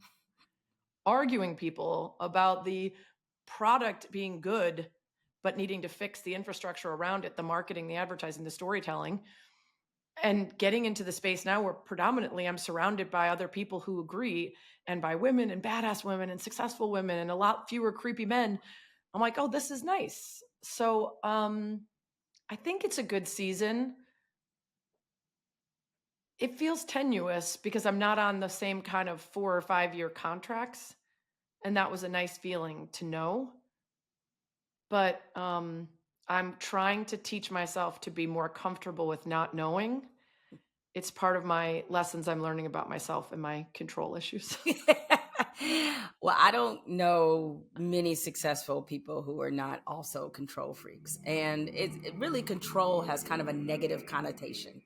arguing people about the product being good, but needing to fix the infrastructure around it, the marketing, the advertising, the storytelling, and getting into the space now where predominantly I'm surrounded by other people who agree and by women and badass women and successful women and a lot fewer creepy men. I'm like, oh, this is nice. So I think it's a good season. It feels tenuous because I'm not on the same kind of 4 or 5 year contracts. And that was a nice feeling to know. But I'm trying to teach myself to be more comfortable with not knowing. It's part of my lessons I'm learning about myself and my control issues. Well, I don't know many successful people who are not also control freaks. And it really, control has kind of a negative connotation,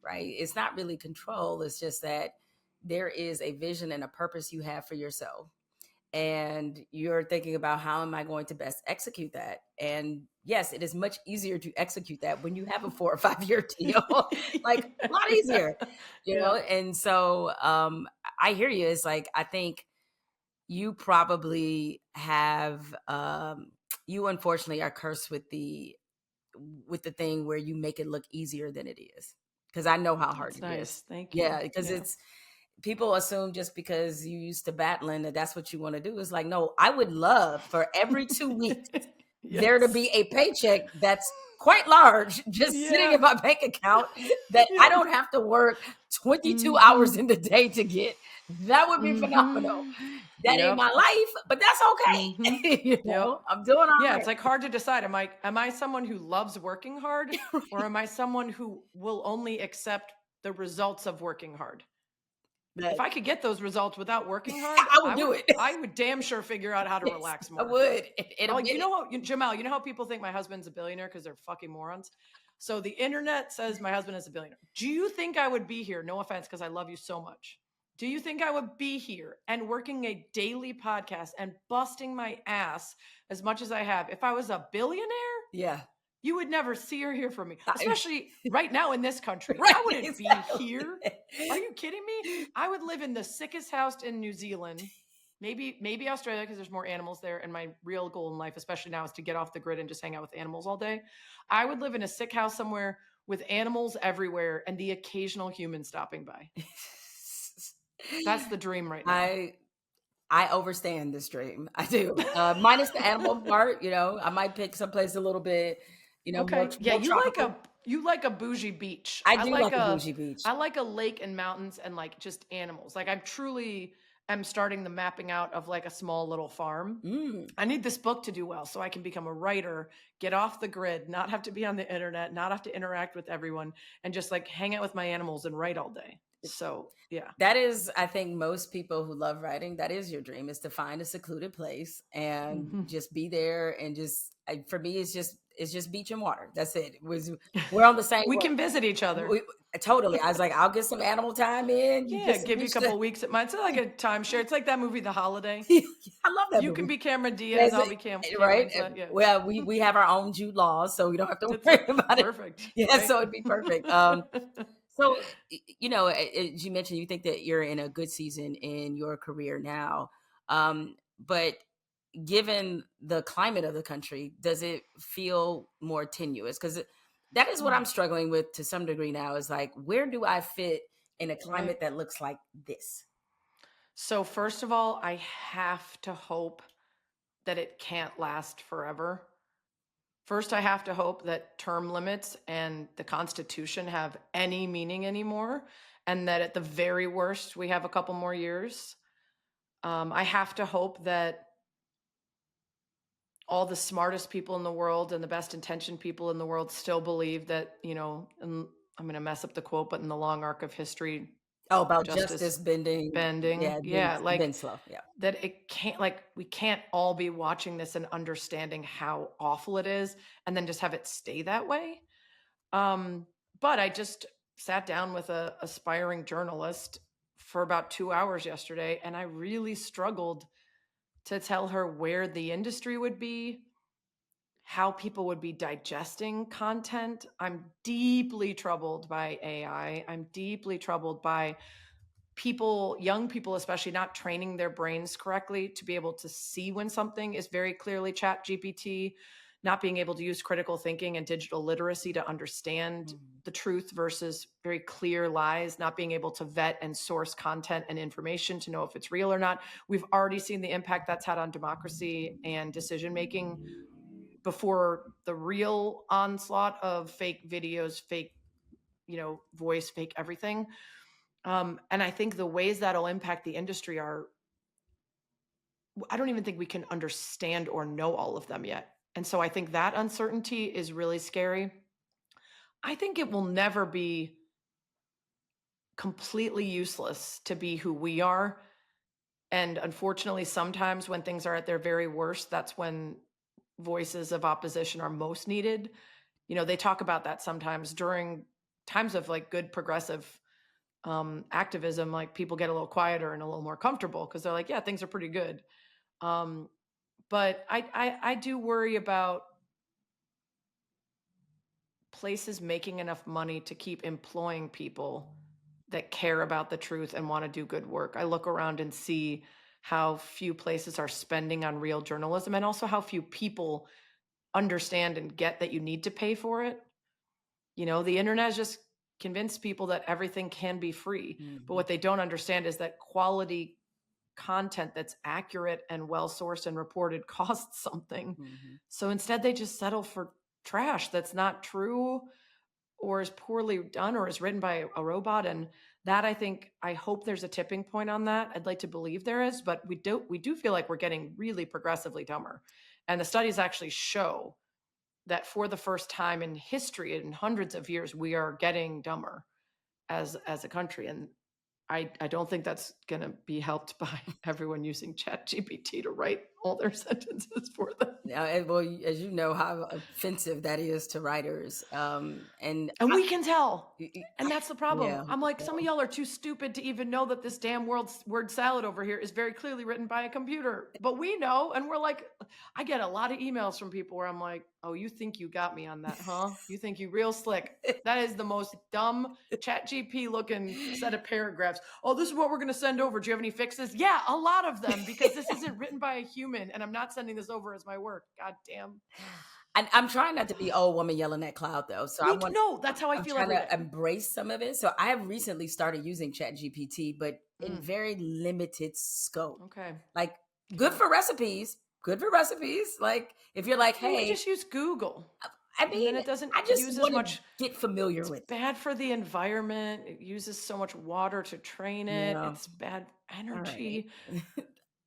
right? It's not really control. It's just that there is a vision and a purpose you have for yourself. And you're thinking about, how am I going to best execute that? And yes, it is much easier to execute that when you have a 4 or 5 year deal, like a lot easier, Yeah. And so I hear you. It's like, I think you probably have, you unfortunately are cursed with the thing where you make it look easier than it is. Cause I know how hard That's it is. nice. Thank you. Yeah. Because Yeah. it's, people assume just because you used to battling that that's what you want to do. It's like, no, I would love for every 2 weeks there to Yes. be a paycheck that's quite large just sitting Yeah. in my bank account that I Yeah. don't have to work 22 hours Mhm. in the day to get. That would be phenomenal. Mhm. That ain't my Yep. life, but that's Mhm. okay. Yep. I'm doing all Yeah, right. it's like hard to decide. Am I someone who loves working hard or am I someone who will only accept the results of working hard? If That I could get those results without working hard, I would I do would it. I would damn sure figure out how to Yes, relax I more. would in a Like, minute. Jamel, you know how people think my husband's a billionaire because they're fucking morons? So the internet says my husband is a billionaire. Do you think I would be here? No offense, because I love you so much. Do you think I would be here and working a daily podcast and busting my ass as much as I have if I was a billionaire? Yeah. You would never see or hear from me, I- especially right now in this country. right. I wouldn't be Exactly. here. Are you kidding me? I would live in the sickest house in New Zealand, maybe Australia because there's more animals there. And my real goal in life, especially now, is to get off the grid and just hang out with animals all day. I would live in a sick house somewhere with animals everywhere and the occasional human stopping by. That's the dream right now. I I overstand this dream. I do. Minus the animal part, I might pick someplace a little bit, more Okay. Yeah, more tropical. you like a bougie beach. I do like a bougie beach. I like a lake and mountains and like just animals. Like I'm truly am starting the mapping out of like a small little farm. Mm. I need this book to do well so I can become a writer, get off the grid, not have to be on the internet, not have to interact with everyone, and just like hang out with my animals and write all day. So yeah. That is, I think most people who love writing, that is your dream, is to find a secluded place and Mhm. just be there and for me, it's just beach and water. That's it. We're on the same. We can visit each other. We, totally. I was like, I'll get some animal time in. You Yeah, get some give you a beach couple time. of weeks at mine. It's like a timeshare. It's like that movie, The Holiday. I love that You can movie. be Cameron Diaz, That's I'll it, be Kate right? Winslet. Yeah. Well, we have our own Jude laws, so we don't have to That's worry it. about it. Perfect. Yeah, Right? so it'd be perfect. So, as you mentioned, you think that you're in a good season in your career now. But, given the climate of the country, does it feel more tenuous? Because that is what I'm Mm, struggling with to some degree now. Is like, where do I fit in a right. climate that looks like this? So first of all, I have to hope that it can't last forever. First, I have to hope that term limits and the Constitution have any meaning anymore, and that at the very worst, we have a couple more years. I have to hope that all the smartest people in the world and the best intentioned people in the world still believe that, and I'm going to mess up the quote, but in the long arc of history, Oh, about justice justice bending. bending. Yeah, Yeah, been like slow. Yeah. that it can't, like, we can't all be watching this and understanding how awful it is and then just have it stay that way. Um, but I just sat down with a aspiring journalist for about 2 hours yesterday, and I really struggled to tell her where the industry would be, how people would be digesting content. I'm deeply troubled by AI. I'm deeply troubled by people, young people especially, not training their brains correctly to be able to see when something is very clearly chat GPT, not being able to use critical thinking and digital literacy to understand Mhm. the truth versus very clear lies, not being able to vet and source content and information to know if it's real or not. We've already seen the impact that's had on democracy and decision making before the real onslaught of fake videos, fake, voice, fake everything. And I think the ways that'll impact the industry are, I don't even think we can understand or know all of them yet. And so I think that uncertainty is really scary. I think it will never be completely useless to be who we are. And unfortunately, sometimes when things are at their very worst, that's when voices of opposition are most needed. They talk about that sometimes during times of like good progressive activism, like people get a little quieter and a little more comfortable because they're like, yeah, things are pretty good. Um, but I do worry about places making enough money to keep employing people that care about the truth and want to do good work. I look around and see how few places are spending on real journalism and also how few people understand and get that you need to pay for it. The internet has just convinced people that everything can be free. But Mhm. what they don't understand is that quality content that's accurate and well sourced and reported costs something. Mhm. So instead, they just settle for trash that's not true or is poorly done or is written by a robot. And that, I hope there's a tipping point on that. I'd like to believe there is, but we do feel like we're getting really progressively dumber. And the studies actually show that for the first time in history, in hundreds of years, we are getting dumber as a country. And I don't think that's gonna be helped by everyone using ChatGPT to write all their sentences for them. Now, well, as you know, how offensive that is to writers, and And we can tell. y- y- And that's the problem. yeah, I'm like, some of y'all are too stupid to even know that this damn word salad over here is very clearly written by a computer. But we know, and we're like, I get a lot of emails from people where I'm like, oh, you think you got me on that, huh? You think you real slick. That is the most dumb chat GP looking set of paragraphs. Oh, this is what we're gonna send over. Do you have any fixes? Yeah, a lot of them, because this isn't written by a human, and I'm not sending this over as my work. God damn. I'm trying not to be old woman yelling at cloud though. So Me too. No, I'm, that's how I I'm feel trying every to day. embrace some of it. So I have recently started using Chat GPT, but in Mm, very limited scope. okay. Like good Okay. for recipes, good for recipes. Like if you're like, You could hey, just use Google, I and then mean, it doesn't I just use as want to much. get familiar It's with it. bad for the environment. It uses so much water to train it. Yeah. It's bad All right. energy.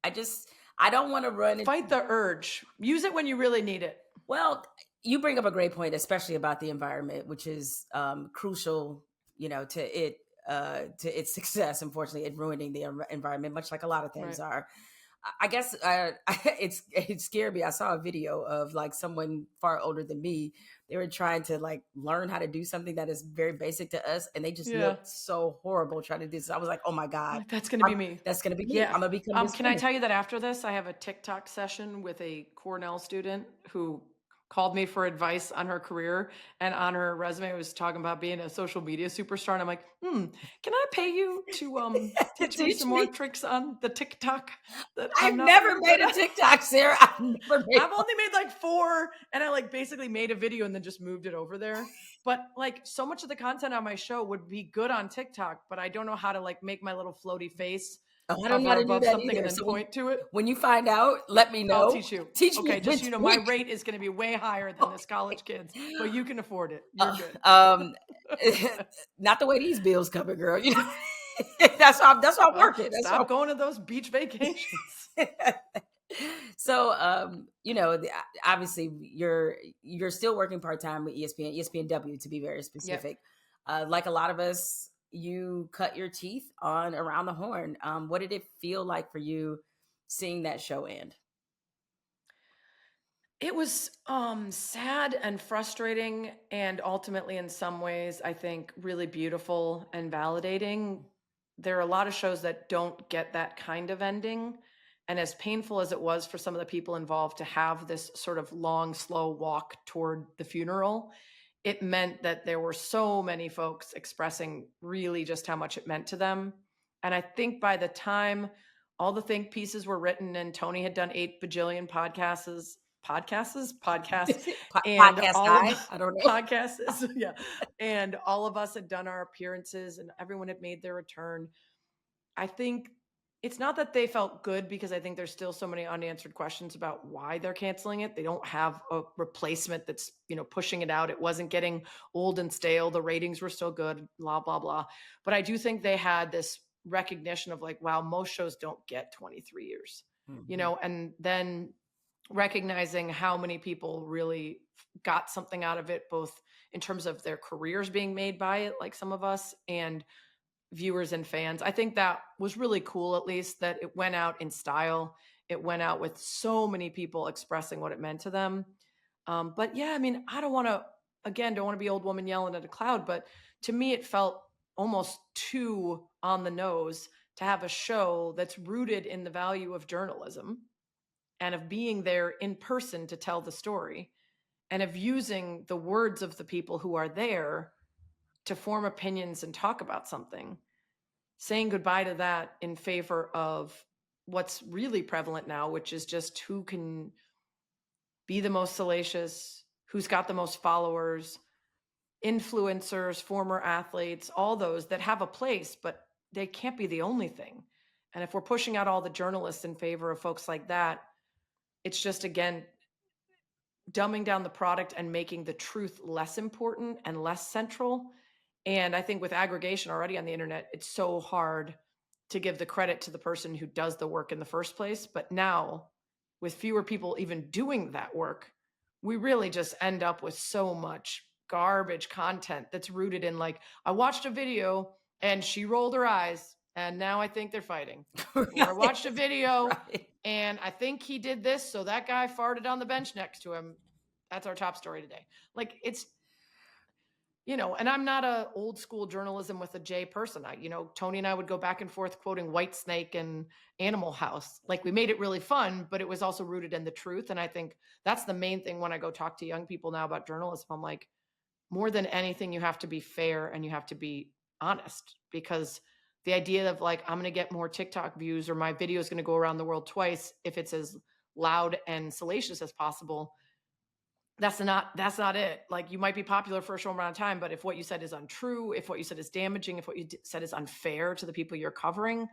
I just I don't want to run into. Fight the urge. Use it when you really need it. Well, you bring up a great point, especially about the environment, which is crucial, to its success. Unfortunately, it ruining the environment, much like a lot of things Right. are. I guess it scared me. I saw a video of like someone far older than me. They were trying to like learn how to do something that is very basic to us, and they just Yeah. looked so horrible trying to do this. I was like, oh my god, Like, that's going to be I'm, me. that's going to be me. Yeah. I'm gonna become this Can I woman. tell you that after this, I have a TikTok session with a Cornell student who called me for advice on her career, and on her resume was talking about being a social media superstar. And I'm like, can I pay you to teach me Teach some more me. tricks on the TikTok that I'm I've not never real made good a at? TikTok, Sarah. I've never made I've only made like 4, and I like basically made a video and then just moved it over there. But like so much of the content on my show would be good on TikTok, but I don't know how to like make my little floaty face Oh, I don't know how hover to do above that something and either. then So point to it. when you find out, let me I'll know. teach you. Teach me Okay, just so you know, my when rate is going to be way higher than this college kids, but you can afford it. You're uh, good. um, not the way these bills coming, girl. You know, that's why I'm Well, working. That's why. stop going to those beach vacations. So, obviously, you're still working part time with ESPN, ESPNW to be very Yep. specific. Like a lot of us, you cut your teeth on Around the Horn. What did it feel like for you seeing that show end? It was sad and frustrating, and ultimately in some ways I think really beautiful and validating. There are a lot of shows that don't get that kind of ending, and as painful as it was for some of the people involved to have this sort of long slow walk toward the funeral, it meant that there were so many folks expressing really just how much it meant to them. And I think by the time all the think pieces were written and Tony had done 8 bajillion podcasts, and Podcast all of guy? the I don't know. podcasts, yeah, and all of us had done our appearances and everyone had made their return. I think it's not that they felt good, because I think there's still so many unanswered questions about why they're canceling it. They don't have a replacement that's, pushing it out. It wasn't getting old and stale. The ratings were still good, blah, blah, blah. But I do think they had this recognition of like, wow, most shows don't get 23 years, Mhm. and then recognizing how many people really got something out of it, both in terms of their careers being made by it, like some of us, and viewers and fans. I think that was really cool, at least that it went out in style. It went out with so many people expressing what it meant to them. But yeah, I mean, I don't want to, again, don't want to be old woman yelling at a cloud, but to me, it felt almost too on the nose to have a show that's rooted in the value of journalism and of being there in person to tell the story and of using the words of the people who are there to form opinions and talk about something, saying goodbye to that in favor of what's really prevalent now, which is just who can be the most salacious, who's got the most followers, influencers, former athletes, all those that have a place, but they can't be the only thing. And if we're pushing out all the journalists in favor of folks like that, it's just, again, dumbing down the product and making the truth less important and less central. And I think with aggregation already on the internet, it's so hard to give the credit to the person who does the work in the first place. But now, with fewer people even doing that work, we really just end up with so much garbage content that's rooted in like, I watched a video and she rolled her eyes and now I think they're fighting. Or I watched a Right. video Right. and I think he did this, so that guy farted on the bench next to him. That's our top story today. Like it's, and I'm not a old school journalism with a J person. Tony and I would go back and forth quoting White Snake and Animal House. Like we made it really fun, but it was also rooted in the truth. And I think that's the main thing when I go talk to young people now about journalism. I'm like, more than anything, you have to be fair and you have to be honest, because the idea of like, I'm going to get more TikTok views or my video is going to go around the world twice if it's as loud and salacious as possible, that's not it. Like you might be popular for a short amount of time, but if what you said is untrue, if what you said is damaging, if what you said is unfair to the people you're covering,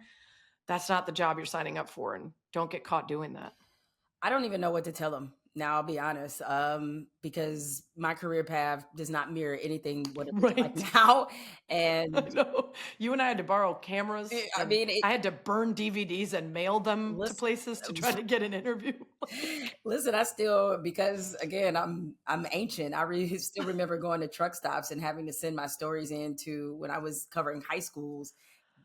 that's not the job you're signing up for, and don't get caught doing that. I don't even know what to tell them now. I'll be honest, because my career path does not mirror anything what it looks like Right. now. I And know. You and I had to borrow cameras, I and mean, I had to burn DVDs and mail them to listen, places to try to get an interview. listen. I still, because again, I'm ancient. Still remember going to truck stops and having to send my stories in to when I was covering high schools,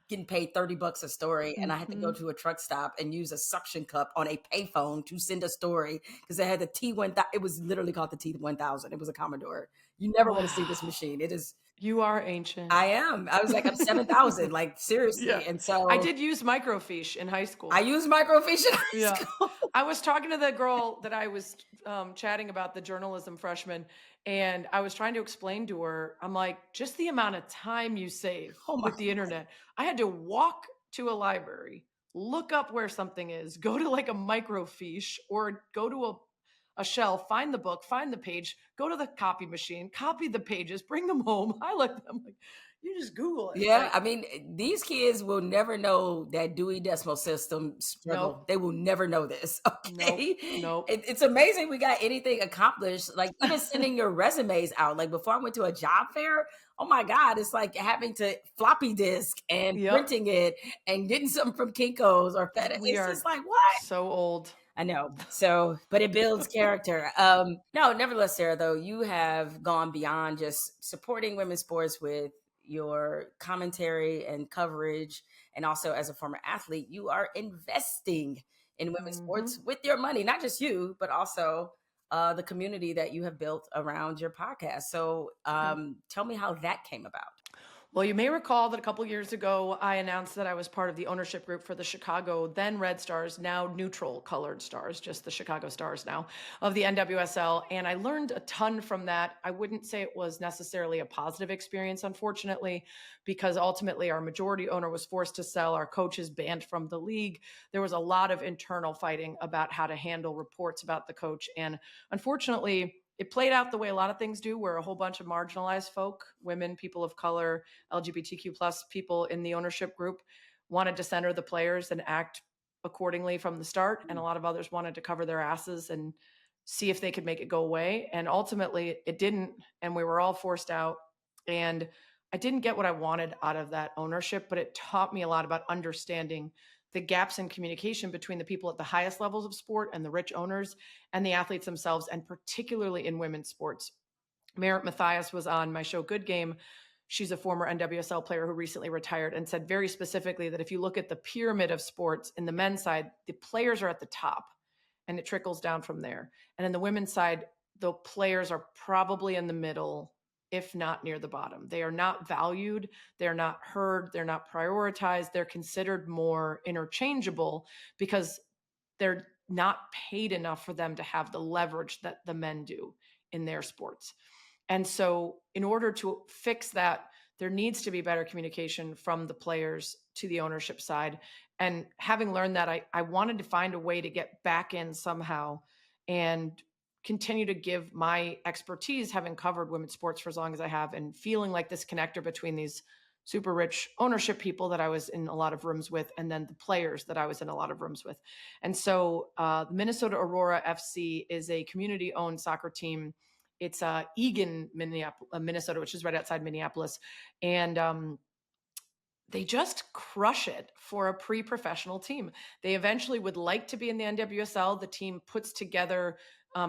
getting paid $30 a story, and I had to go Mhm. to a truck stop and use a suction cup on a payphone to send a story because they had the T1000. It was literally called the T1000. It was a Commodore. You never want to see this Wow. machine. It is. You are ancient. I am. I was like, I'm 7,000. Like Yeah. seriously. And I so did use microfiche in high I school. use microfiche in high Yeah. school. I was talking to the girl that I was chatting about, the journalism freshman, and I was trying to explain to her, I'm like, just the amount of time you save Oh my with the internet. I had to walk to a library, look up where something is, go to like a microfiche or go to a shelf, find the book, find the page, go to the copy machine, copy the pages, bring them home, highlight them. Like, you just Google it. Yeah, Like, I mean, these kids will never know that Dewey Decimal System struggle. nope, They will never know this. nope, Okay, nope. it's amazing we got anything accomplished. Like even sending your resumes out. Like before I went to a job fair, oh my god, it's like having to floppy disk and Yep. printing it and getting something from Kinko's or FedEx. We It's just are like what? so old. I know. So, but it builds character. No, nevertheless, Sarah, though, you have gone beyond just supporting women's sports with your commentary and coverage. And also, as a former athlete, you are investing in women's Mhm. sports with your money, not just you, but also the community that you have built around your podcast. So, Yep. tell me how that came about. Well, you may recall that a couple years ago, I announced that I was part of the ownership group for the Chicago, then Red Stars, now neutral colored stars, just the Chicago Stars now, of the NWSL. And I learned a ton from that. I wouldn't say it was necessarily a positive experience, unfortunately, because ultimately our majority owner was forced to sell, our coaches banned from the league. There was a lot of internal fighting about how to handle reports about the coach. And unfortunately, it played out the way a lot of things do, where a whole bunch of marginalized folk, women, people of color, LGBTQ plus people in the ownership group wanted to center the players and act accordingly from the start. And a lot of others wanted to cover their asses and see if they could make it go away. And ultimately it didn't. And we were all forced out. And I didn't get what I wanted out of that ownership, but it taught me a lot about understanding the gaps in communication between the people at the highest levels of sport and the rich owners and the athletes themselves, and particularly in women's sports. Merritt Mathias was on my show Good Game. She's a former NWSL player who recently retired and said very specifically that if you look at the pyramid of sports in the men's side, the players are at the top and it trickles down from there. And in the women's side, the players are probably in the middle, if not near the bottom. They are not valued, they're not heard, they're not prioritized, they're considered more interchangeable because they're not paid enough for them to have the leverage that the men do in their sports. And so, in order to fix that, there needs to be better communication from the players to the ownership side. And having learned that, I wanted to find a way to get back in somehow and continue to give my expertise, having covered women's sports for as long as I have, and feeling like this connector between these super rich ownership people that I was in a lot of rooms with, and then the players that I was in a lot of rooms with. And so, Minnesota Aurora FC is a community owned soccer team. It's Eagan, Minnesota, which is right outside Minneapolis. And they just crush it for a pre-professional team. They eventually would like to be in the NWSL. The team puts together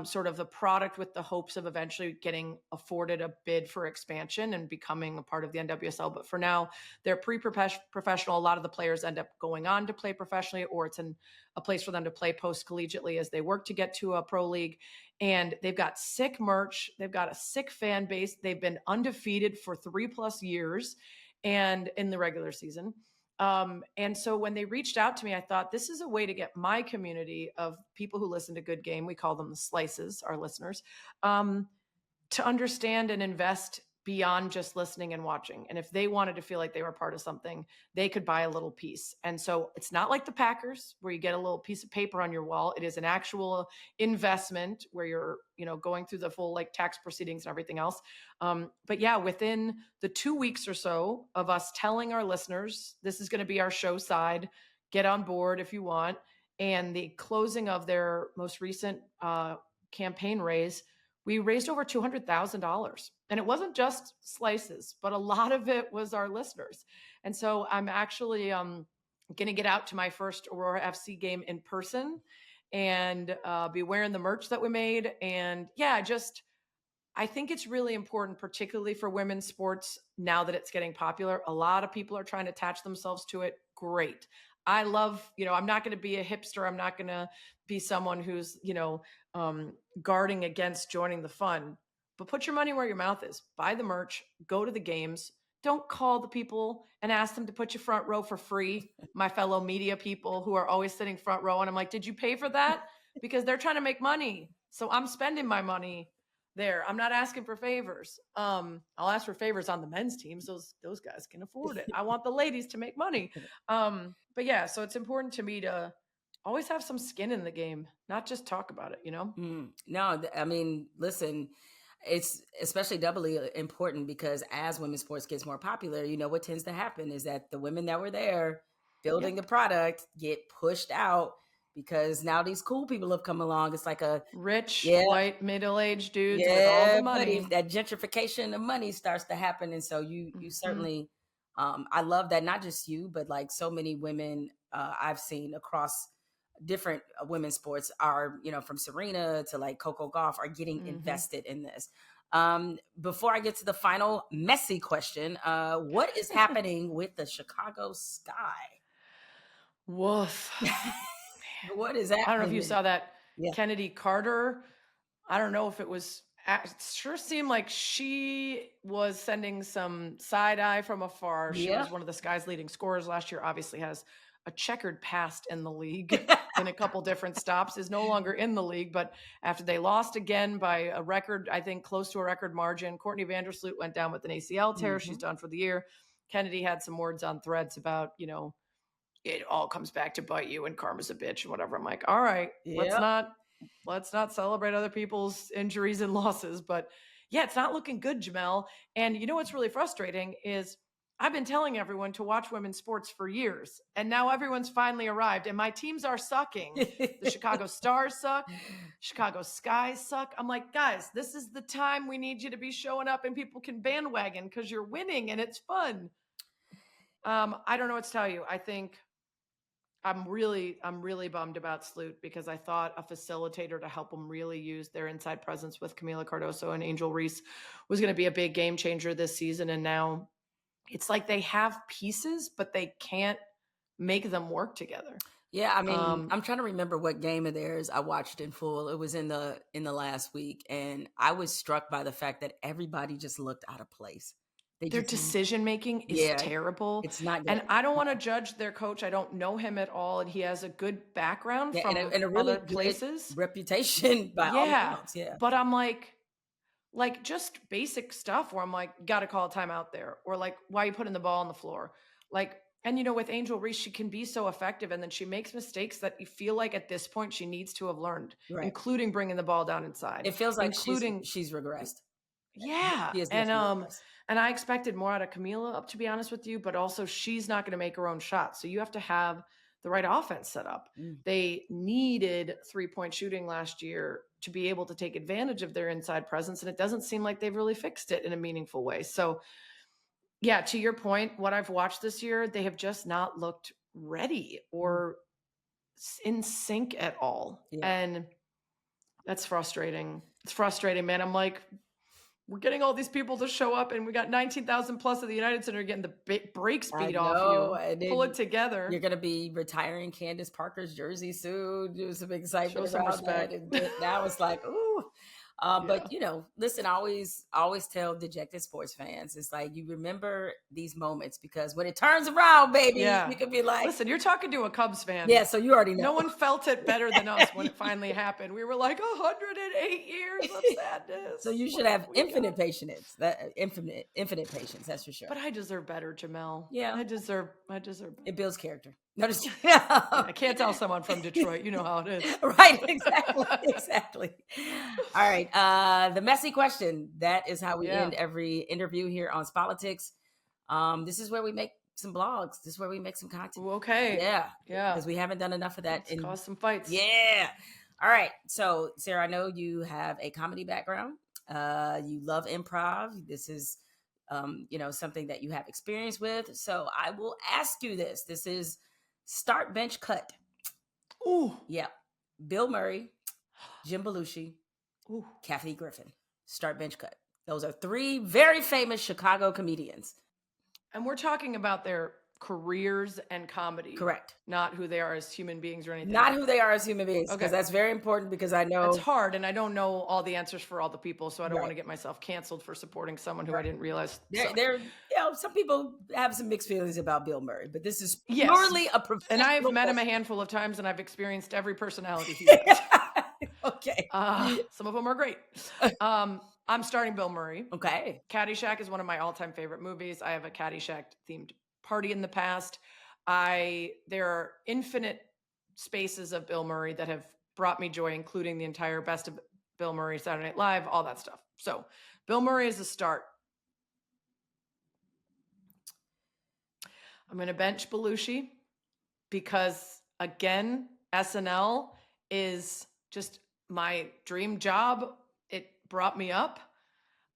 sort of the product with the hopes of eventually getting afforded a bid for expansion and becoming a part of the NWSL. But for now, they're pre-professional. A lot of the players end up going on to play professionally, or it's in a place for them to play post-collegiately as they work to get to a pro league. And they've got sick merch. They've got a sick fan base. They've been undefeated for 3+ years and in the regular season. And so when they reached out to me, I thought this is a way to get my community of people who listen to Good Game, we call them the slices, our listeners, to understand and invest beyond just listening and watching. And if they wanted to feel like they were part of something, they could buy a little piece. And so it's not like the Packers where you get a little piece of paper on your wall. It is an actual investment where you're, going through the full like tax proceedings and everything else. But yeah, within the 2 weeks or so of us telling our listeners, this is going to be our show side, get on board if you want. And the closing of their most recent campaign raise, we raised over $200,000. And it wasn't just slices, but a lot of it was our listeners. And so I'm actually going to get out to my first Aurora FC game in person and be wearing the merch that we made. And yeah, I think it's really important, particularly for women's sports, now that it's getting popular. A lot of people are trying to attach themselves to it. Great. I love, I'm not going to be a hipster. I'm not going to be someone who's, guarding against joining the fun. But put your money where your mouth is. Buy the merch, go to the games, don't call the people and ask them to put you front row for free. My fellow media people who are always sitting front row. And I'm like, did you pay for that? Because they're trying to make money. So I'm spending my money there. I'm not asking for favors. I'll ask for favors on the men's teams. Those guys can afford it. I want the ladies to make money. But yeah, so it's important to me to always have some skin in the game, not just talk about it, you know? No, I mean, listen, it's especially doubly important because as women's sports gets more popular, what tends to happen is that the women that were there building the Yep. product get pushed out because now these cool people have come along. It's like a Rich, yeah, white, middle-aged dudes with all the yeah, buddy. money. That gentrification of money starts to happen, and so you Mhm. certainly, I love that. Not just you, but like so many women I've seen across different women's sports are, from Serena to like Coco Golf are getting Mhm. invested in this. Before I get to the final messy question, what is happening with the Chicago Sky? Woof. What is I don't know if happening you there? saw that Yeah. Kennedy Carter. I don't know if it was it sure seemed like she was sending some side eye from afar. She Yeah. was one of the Sky's leading scorers last year, obviously has a checkered past in the league in a couple different stops, is no longer in the league, but after they lost again by a record, I think close to a record margin, Courtney Vandersloot went down with an ACL tear. She's Hmm. done for the year. Kennedy had some words on Threads about, it all comes back to bite you and karma's a bitch and whatever. I'm like, all right, Yep. let's not celebrate other people's injuries and losses. But yeah, it's not looking good, Jamel. And you know what's really frustrating is I've been telling everyone to watch women's sports for years, and now everyone's finally arrived, and my teams are sucking. The Chicago Stars suck. Chicago Skies suck. I'm like, guys, this is the time we need you to be showing up and people can bandwagon because you're winning and it's fun. I don't know what to tell you. I think I'm really bummed about Sloot because I thought a facilitator to help them really use their inside presence with Camila Cardoso and Angel Reese was going to be a big game changer this season. And now it's like they have pieces, but they can't make them work together. Yeah, I mean, Um, I'm trying to remember what game of theirs I watched in full. It was in the last week, and I was struck by the fact that everybody just looked out of place. They their just, decision making is yeah, terrible. it's not good. And I don't want to judge their coach. I don't know him at all. And he has a good background Yeah, and from a other really good places. reputation by all Yeah. accounts. Yeah, But I'm like just basic stuff where I'm like, gotta call a timeout there, or like, why are you putting the ball on the floor? Like, and with Angel Reese, she can be so effective, and then she makes mistakes that you feel like at this point she needs to have learned, right. including bringing the ball down inside, It feels like including she's regressed. yeah, She has and definitely regressed. I expected more out of Camila, up to be honest with you, but also she's not going to make her own shot, so you have to have the right offense set up. Mm. They needed 3-point shooting last year to be able to take advantage of their inside presence, and it doesn't seem like they've really fixed it in a meaningful way. So, yeah, to your point, what I've watched this year, they have just not looked ready Mm. or in sync at all, Yeah. and that's frustrating. It's frustrating, man. I'm like, we're getting all these people to show up, and we got 19,000 plus at the United Center getting the brakes I beat off know, you. and Pull it then you're together. gonna be retiring Candace Parker's jersey soon. There's some Show excitement some around that, respect. and now it's like, ooh. But Yeah. listen, I always tell dejected sports fans, it's like you remember these moments because when it turns around, baby, Yeah. you can be like, Listen, you're talking to a Cubs fan. yeah. So you already know. No one felt it better than us when it finally happened. We were like 108 years of So sadness. you should What have have we infinite got? patience. That infinite patience. That's for sure. But I deserve better, Jamel. Yeah, I deserve better. it builds character. No, just Yeah, I can't tell someone from Detroit. You know how it is. right, exactly, exactly. All right. The messy question. That is how we Yeah. end every interview here on Spolitics. This is where we make some blogs. This is where we make some content. Ooh, okay. Yeah, Yeah. because we haven't done enough of that. Let's And cause some fights. yeah. All right. So, Sarah, I know you have a comedy background. You love improv. This is, something that you have experience with. So, I will ask you this. This is start bench cut. Ooh. Yeah. Bill Murray, Jim Belushi, Ooh. Kathy Griffin. Start bench cut. Those are three very famous Chicago comedians. And we're talking about their careers and comedy. Correct. Not who they are as human beings or anything. Not who they are as human beings, because Okay. that's very important, because I know That's hard, and I don't know all the answers for all the people, so I don't Right. want to get myself canceled for supporting someone who I didn't realize sucked. there, some people have some mixed feelings about Bill Murray, but this is Yes. purely a professional. And I've met him a handful of times, and I've experienced every personality he has. Okay. Some of them are great. I'm starting Bill Murray. Okay. Caddyshack is one of my all-time favorite movies. I have a Caddyshack themed party in the past. There are infinite spaces of Bill Murray that have brought me joy, including the entire Best of Bill Murray, Saturday Night Live, all that stuff. So Bill Murray is a start. I'm going to bench Belushi because, again, SNL is just my dream job. It brought me up.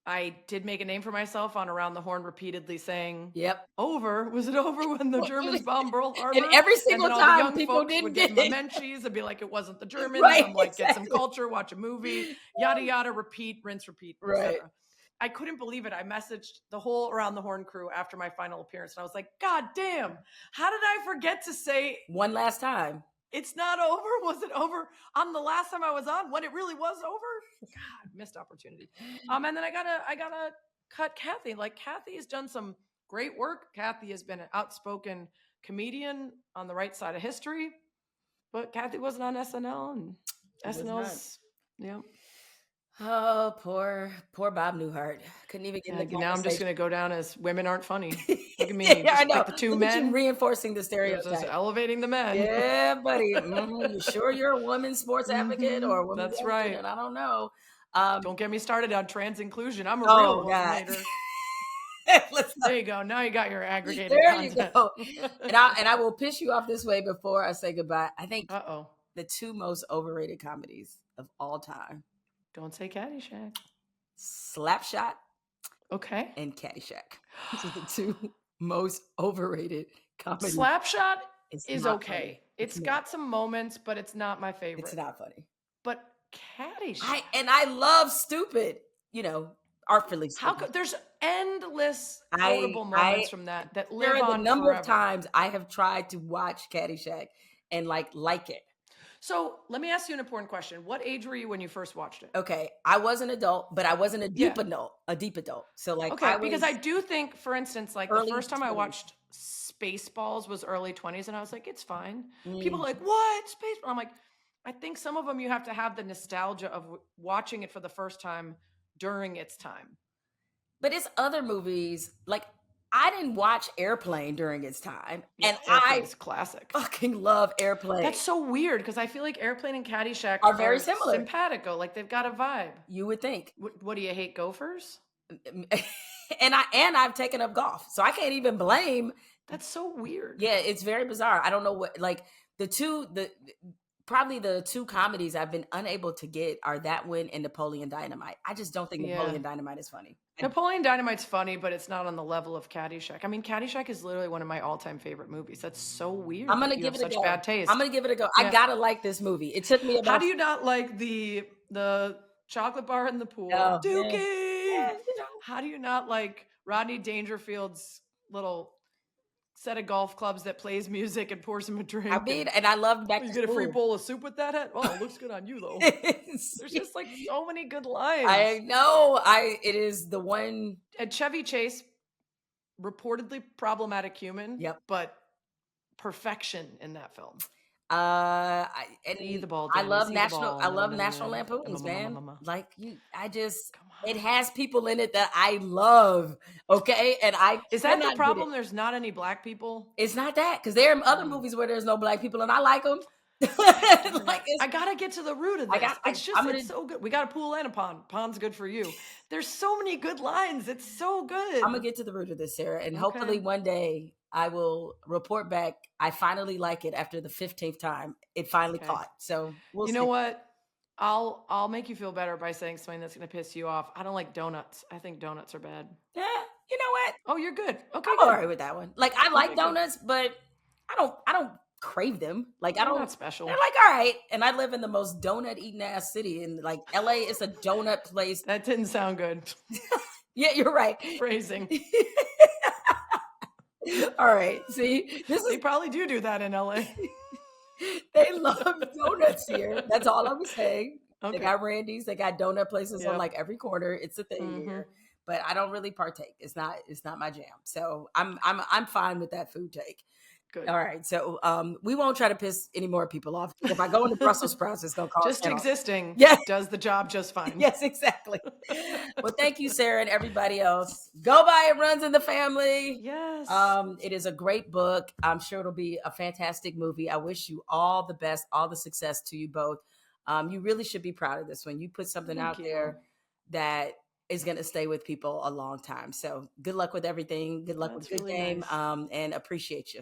I did make a name for myself on Around the Horn, repeatedly saying, Yep. over. Was it over when the Germans bombed Pearl Harbor? And every single then all time the young people folks didn't would get get it. menchies and be like, it wasn't the Germans. Right, I'm like, get some exactly. culture, watch a movie, yada, yada, repeat, rinse, repeat, Right. etc. I couldn't believe it. I messaged the whole Around the Horn crew after my final appearance, and I was like, God damn, how did I forget to say one last time? It's not over? Was it over on the last time I was on when it really was over? God, missed opportunity. And then I gotta cut Kathy. Like, Kathy has done some great work. Kathy has been an outspoken comedian on the right side of history, but Kathy wasn't on SNL, and SNL's, yeah. Oh, poor Bob Newhart. Couldn't even get in the Now I'm just conversation. going to go down as women aren't funny. Look at me. Yeah, I just know. like the two Look at you men. reinforcing the Just stereotype. elevating the men. Yeah, buddy. You sure you're a women's sports advocate or a women's That's advocate? right. I don't know. Don't get me started on trans inclusion. I'm a Oh, real woman God. later. Let's There you go. Now you got your aggregated There content. you go. And I will piss you off this way before I say goodbye. I think the two most overrated comedies of all time. Don't say Caddyshack. Slapshot. Okay. And Caddyshack. These are the two most overrated comedies. Slapshot is okay. Funny. It's got some moments, but it's not my favorite. It's not funny. But Caddyshack. I love stupid, artfully stupid. How could there's endless quotable moments from that live there are on the number forever. of times I have tried to watch Caddyshack and like it. So let me ask you an important question. What age were you when you first watched it? Okay, I was an adult, but I wasn't a deep adult. So like, okay, because I do think, for instance, like the first time 20s. I watched Spaceballs was early 20s, and I was like, it's fine. People are like, what? Spaceballs? I'm like, I think some of them you have to have the nostalgia of watching it for the first time during its time. But it's other movies like. I didn't watch Airplane during its time, and Airplane's classic. Fucking love Airplane. That's so weird because I feel like Airplane and Caddyshack are very similar. Simpatico, like they've got a vibe. You would think. What do you hate, gophers? and I've taken up golf, so I can't even blame. That's so weird. Yeah, it's very bizarre. I don't know what like probably the two comedies I've been unable to get are that one and Napoleon Dynamite. I just don't think Napoleon Dynamite is funny. Napoleon Dynamite's funny, but it's not on the level of Caddyshack. I mean, Caddyshack is literally one of my all-time favorite movies. That's so weird. I'm gonna give it a go. Bad taste. I'm gonna give it a go. Yeah. I gotta like this movie. It took me about. How do you not like the chocolate bar in the pool? Oh, Dookie. Yeah, How do you not like Rodney Dangerfield's little set of golf clubs that plays music and pours him a drink? I mean, and I loved Back to School. You get a free bowl of soup with that hat? Oh, it looks good on you though. There's just like so many good lines. I know. It is the one. And Chevy Chase, reportedly problematic human. Yep. But perfection in that film. The ball. I love National Lampoons, man. Like it has people in it that I love. Okay, and is that the problem? There's not any black people. It's not that because there are other movies where there's no black people, and I like them. I gotta get to the root of this. It's so good. We got a pool and a pond. Pond's good for you. There's so many good lines. It's so good. I'm gonna get to the root of this, Sarah, and hopefully one day I will report back. I finally like it after the 15th time. It finally caught. So we'll see. Know what? I'll make you feel better by saying something that's gonna piss you off. I don't like donuts. I think donuts are bad. Yeah. You know what? Oh, you're good. Okay. I'm all right with that one. Like I like donuts, but I don't crave them. Like they're not special. They're like all right. And I live in the most donut eating ass city in like LA. It's a donut place. That didn't sound good. Yeah, you're right. Phrasing. All right. See, this They is probably do that in LA. they love donuts here. That's all I'm saying. They Okay. got Randy's, they got donut places on Yep. like every corner. It's a thing Mhm. here. But I don't really partake. It's not my jam. So I'm fine with that food take. Good. All right. So we won't try to piss any more people off. If I go into Brussels sprouts, it's gonna cost Just 10 on. existing Yes, does the job just fine. yes, exactly. Well, thank you, Sarah, and everybody else. Go buy It Runs in the Family. Yes. It is a great book. I'm sure it'll be a fantastic movie. I wish you all the best, all the success to you both. You really should be proud of this one. You put something Thank out you. there that is going to stay with people a long time. So good luck with everything. Good luck with That's Good really Game, nice. and appreciate you.